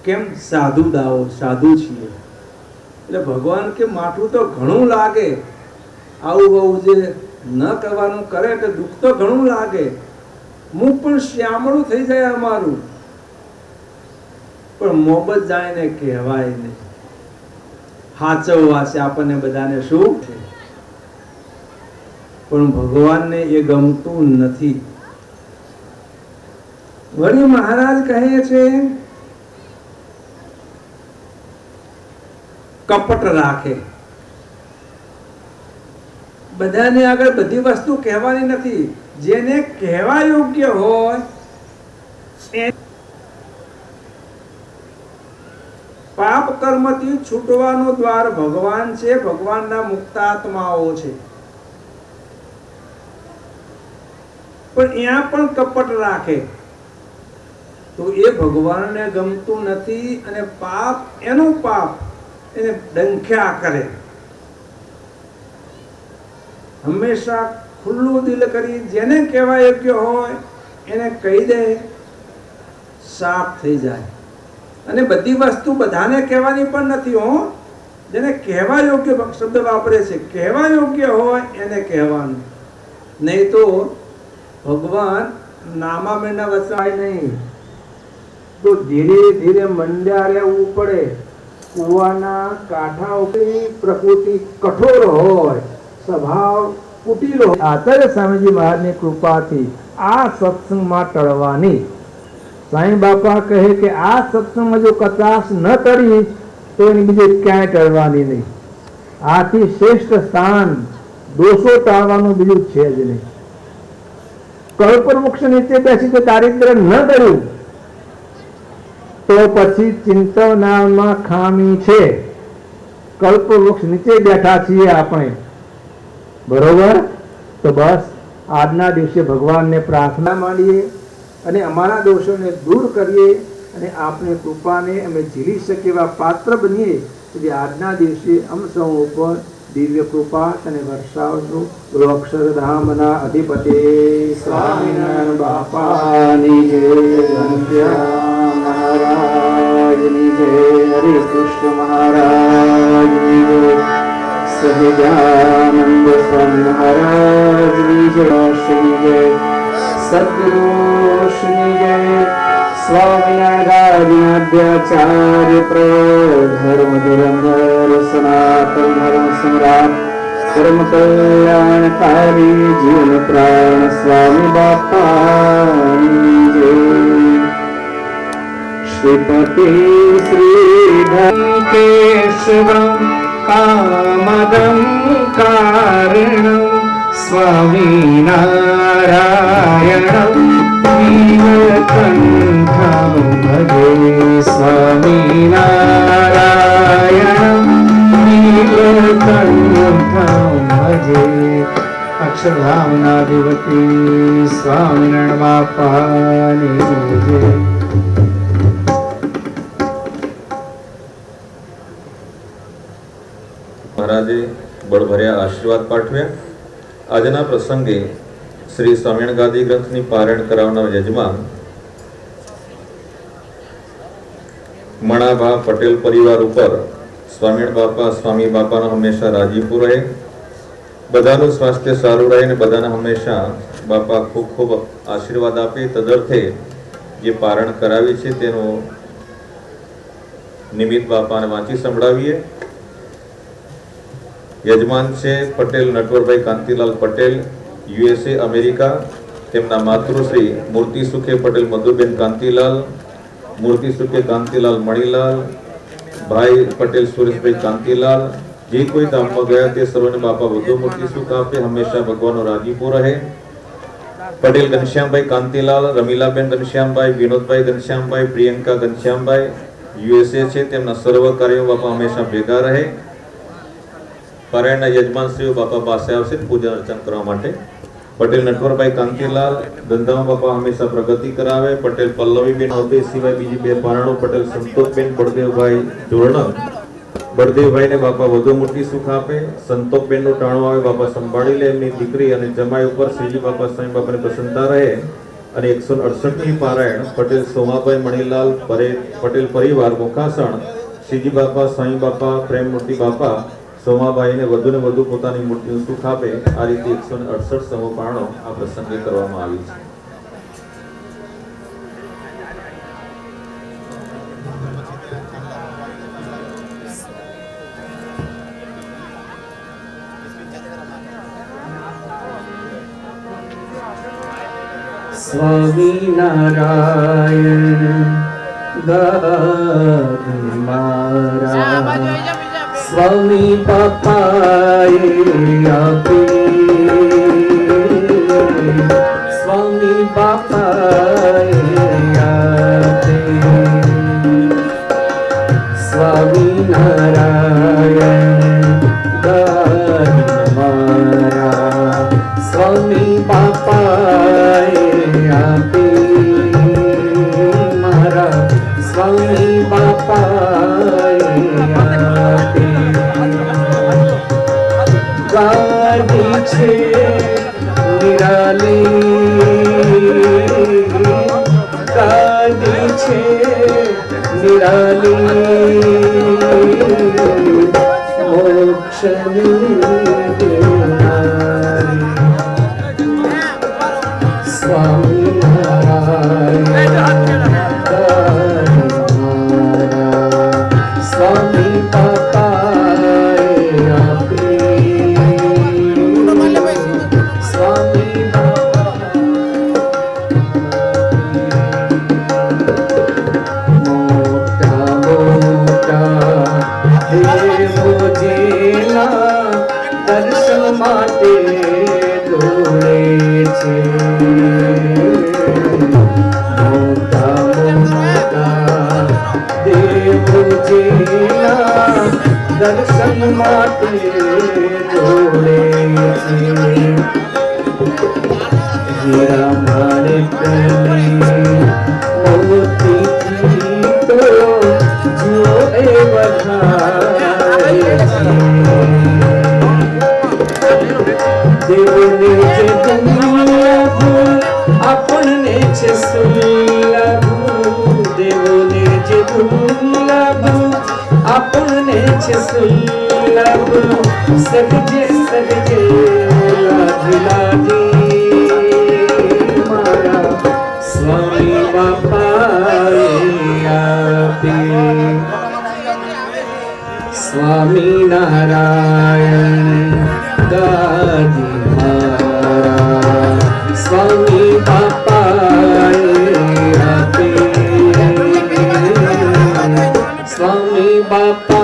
કેમ? સાધુ દાવો, સાધુ છીએ એટલે ભગવાન કે માઠું તો ઘણું લાગે. આવું જે ન કરવાનું કરે એટલે દુઃખ તો ઘણું લાગે. મુખ પણ શ્યામળું થઈ જાય અમારું. પણ મોહબત જાણીને કહેવાય નહીં. હાચવવા છે આપણને બધાને. શું? પણ ભગવાનને એ ગમતું નથી. વળી મહારાજ કહે છે કપટ રાખે. બધાને આગળ બધી વસ્તુ કહેવાની નથી. જેને કહેવા યોગ્ય હોય પાપ કર્મથી છૂટવાનું દ્વાર ભગવાન છે. ભગવાનના મુક્તાત્માઓ છે. પણ ત્યાં પણ કપટ રાખે તો એ ભગવાનને ગમતું નથી. અને પાપ એનું પાપ એને ડંખ્યા કરે. હંમેશા ખુલ્લું દિલ કરી જેને કહેવા યોગ્ય હોય એને કહી દે, સાફ થઈ જાય. અને બધી વસ્તુ બધાને કહેવાની પણ નથી હો. જેને કહેવા યોગ્ય શબ્દ વાપરે છે, કહેવા યોગ્ય હોય એને કહેવાનું. નહીં તો ભગવાન નામામેના વસાય નહીં. તો ધીરે ધીરે મંડ્યા રહેવું પડે. કુવાના કાંઠા ઉપરની પ્રકૃતિ કઠોર હોય, સ્વભાવ કુટીલો. આચાર્ય સ્વામીજી મહારાજની કૃપાથી આ સત્સંગમાં ટળવાની. સાંઈ બાપા કહે કે આ સત્સંગમાં જો કચાશ ન ટળી તો એની બીજે ક્યાંય ટળવાની નહીં. આથી શ્રેષ્ઠ સ્થાન દોષો ટાળવાનું બીજું છે જ નહીં. કલ્પ વૃક્ષ નીચે બેસી તો દારિદ્ર્ય ન ટળ્યું તો પછી ચિંતનામાં ખામી છે. કલ્પ વૃક્ષ નીચે બેઠા છીએ આપણે, બરોબર? તો બસ આજના દિવસે ભગવાનને પ્રાર્થના માંડીએ અને અમારા દોષોને દૂર કરીએ અને આપની કૃપાને અમે ઝીલી શકીએ એવા પાત્ર બનીએ. એટલે આજના દિવસે અમ સૌ ઉપર દિવ્ય કૃપા તને વર્ષાવજો. બોલો અક્ષરધામના અધિપતિ સ્વામિનારાયણ બાપાની જય, ઘનશ્યામ મહારાજની જય, હરિકૃષ્ણ મહારાજની જય, સહજાનંદ સ્વામી મહારાજની જય, શ્રી જય, સદગુરુશ્રી જય, સ્વામિનારાયણાદ્યાચાર્ય ધર્મ ધુરંધર સનાતન ધર્મ સમ્રાટ પરમ કલ્યાણકારી જીવન પ્રાણ સ્વામી બાપાની જય. શ્રીપતિ શ્રીધર કેશવમ કામદમ કારણમ સ્વામિનારાયણમ નીલકંઠમ ભજે. સ્વામિનારાયણમ નીલકંઠમ ભજે. અક્ષરધામના અધિપતિ સ્વામિનારાયણ બાપાની જય. મહારાજે બળભર્યા આશીર્વાદ પાઠવ્યા. આજના પ્રસંગે શ્રી સ્વામિનારાયણ ગાદી ગ્રંથની પારાયણ કરાવનાર યજમાન મણાભા પટેલ પરિવાર ઉપર સ્વામિનારાયણ બાપા સ્વામી બાપાનો હંમેશા રાજીપો રહે, બધાનું સ્વાસ્થ્ય સારું રહે અને બધાને હંમેશા બાપા ખૂબ ખૂબ આશીર્વાદ આપે. તદર્થે જે પારાયણ કરાવી છે તેનું નિમિત્ત બાપાને વાંચી સંભળાવીએ. યજમાન છે પટેલ નટવરભાઈ કાંતિલાલ પટેલ, USA અમેરિકા. તેમના માતૃશ્રી મૂર્તિ સુખે પટેલ મધુબેન કાંતિલાલ, મૂર્તિ સુખે કાંતિલાલ મણીલાલ, ભાઈ પટેલ સુરેશભાઈ કાંતિલાલ. જે કોઈ ધામમાં ગયા તે સર્વને બાપા વધુ મૂર્તિ સુખ આપે, હંમેશા ભગવાનનો રાજીપો રહે. પટેલ ઘનશ્યામભાઈ કાંતિલાલ, રમીલાબેન ઘનશ્યામભાઈ, વિનોદભાઈ ઘનશ્યામભાઈ, પ્રિયંકા ઘનશ્યામભાઈ USA છે. તેમના સર્વ કાર્યો બાપા હંમેશા ભેગા રહે. પારાયણના યજમાનશ્રીઓ બાપા પાસે આવશે પૂજન અર્ચન કરવા માટે. પટેલ નટવરભાઈ કાંતિલાલ ધંધામાં બાપા હંમેશા પ્રગતિ કરાવે. પટેલ પલ્લવીબેન અવધે સિવાય બીજી બે પારણો પટેલ સંતોષબેન બળદેવભાઈ જોરણમ, બળદેવભાઈને બાપા વધુ મોટી સુખ આપે. સંતોષબેનનું ટાણું આવે બાપા સંભાળી લે. એમની દીકરી અને જમાઈ ઉપર શ્રીજી બાપા સ્વામી બાપાની પ્રસન્નતા રહે. અને 168મી પારાયણ પટેલ સોમાભાઈ મણીલાલ પટેલ પરિવાર મોખાસણ શ્રીજી બાપા સ્વામી બાપા પ્રેમ મૂર્તિ બાપા સોમાબાઈને વધુ ને વધુ પોતાની મૂર્તિનું સુખ આપે. આ રીતે 168 સમૂહ પારણો આ પ્રસંગે કરવામાં આવી છે. સ્વામિનારાયણ ગાદી મારા સ્વામી બાપાએ આપી, સ્વામી બાપાએ આપી. સ્વામિનારાયણ ગાદી મારા સ્વામી બાપાએ આપી, મારા સ્વામી બાપાએ આપી. ગાદી છે નિરાલી, ગાદી છે નિરાલી, મોક્ષની દેનારી. સ્વામિનારાયણ સ્વામી બાપાએ આપી, સ્વામી મોટા મોટા દેવો જેના દર્શન માટે દોડે છે. મોટા મોટા દેવો જેના દર્શન માટે દોડે છે. હીરા માણેકની મોતીથી તો જોડે વધારે છે. कुछ सुलभ सहजे सहजे लाज लागी मारा स्वामी बापाए आपे स्वामी नारायण गादी मारा स्वामी बापाए आपे स्वामी बापाए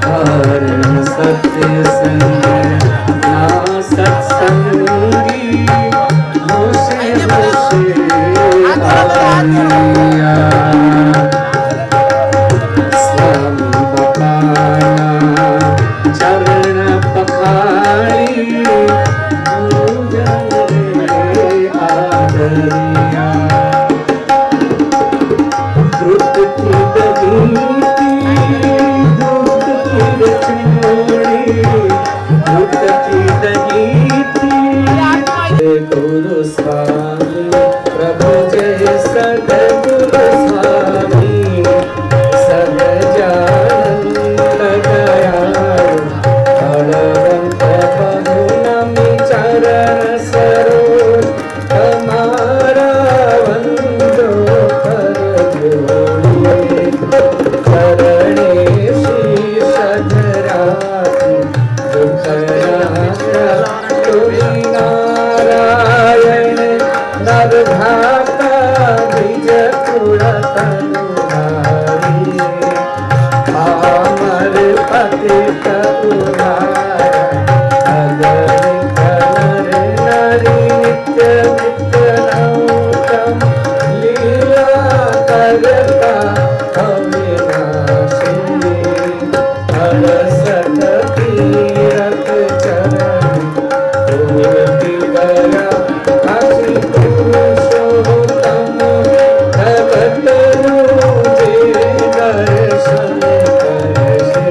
हर सत्संग ना सत्संगी होशे होशे आया स्वामी बापाना चरण पखाड़ी पूजन रे आदरिया द्रुत की दहीती द्रुत की रचोड़ी द्रुत की दहीती गुरु स्वामी प्रभु जय सद्गुरु स्वामी सदजानंद दयाळु बलवंत बहुनमी चरण सरोज तमारा वंदो कर जोड़ी करणे शीश धराती दुखराता तुझी नारायण नरघाता निज कुल तनुधारी अमर पतित उद्धार अगणित नर नारी नित्य नित्य नौतम लीला करता अविनाशी हरसत तीरथ चरण तुलसी गया काशी पुरुषोत्तम भगत रूजे दर्शन करसे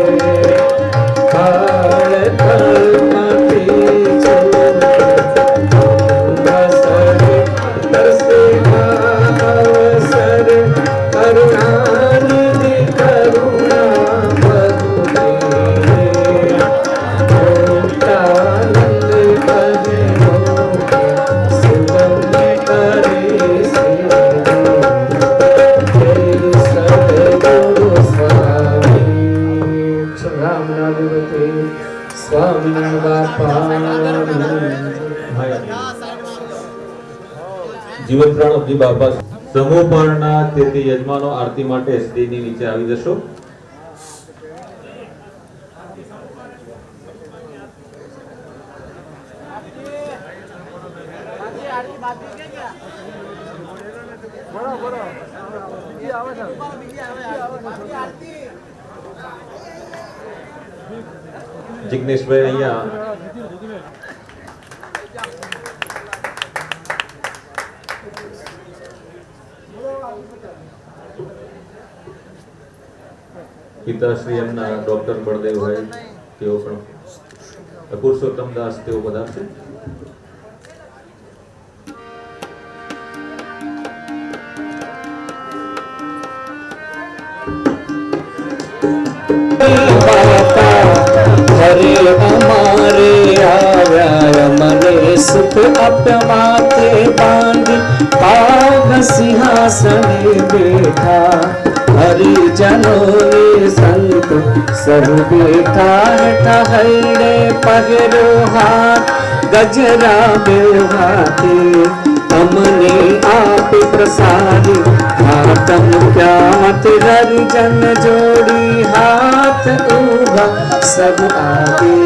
काल कल्पति अवसर दर्शे अवसर करुणानिधि करुणा बधुते मुक्तानंद भजे मोके सुगम करे से जय सद्गुरु स्वामी राम नामवते स्वामी बापा જીવન પ્રાણ અબજી બાપા સમૂહ પાળના તેથી યજમાનો આરતી માટે સ્ટેજની નીચે આવી જશો. જિગ્નેશભાઈ અહીંયા પિતાશ્રી એમના ડોક્ટર બળદેવભાઈ તેઓ પણ પુરુષોત્તમ દાસ તેઓ પધારશે. हरे हमारे आव्या मने सुख अपमाते बांध पाग सिंहासने बैठा हरिजनों ने संत सब बेटा ठहरे पगरो हाथ गजरा बेहाते हमने आप प्रसाद हाथम क्या मत हरिजन जोड़ी हाथ उभा सब आगे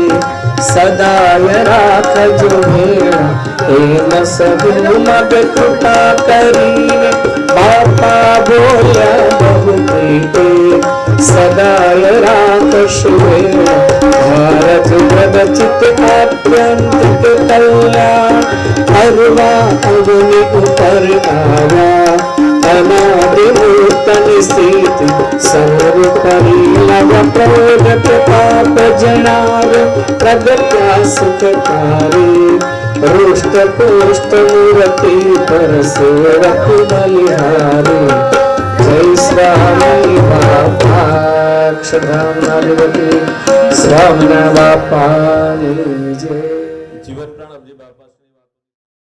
सदाय राख जो मेरा एम सब मग कृपा करीने बापा बोला बहु प्रीते सदाय राख शुभेरा भारत प्रगचित आत्यंतिक कल्याण अरवा अग्नि ऊपर आवा अनादि नूतन स्थिति सर्व परिलव प्रोदक पाप जनाव प्रगत्या सुखकारी रुष्ट पुष्ट मूर्ति पर सेवक बलिहारी જય સ્વામી બાપા અક્ષરધામના અધિપતિ સ્વામિના બાપાની જય. જીવન પ્રાણ અબજી બાપા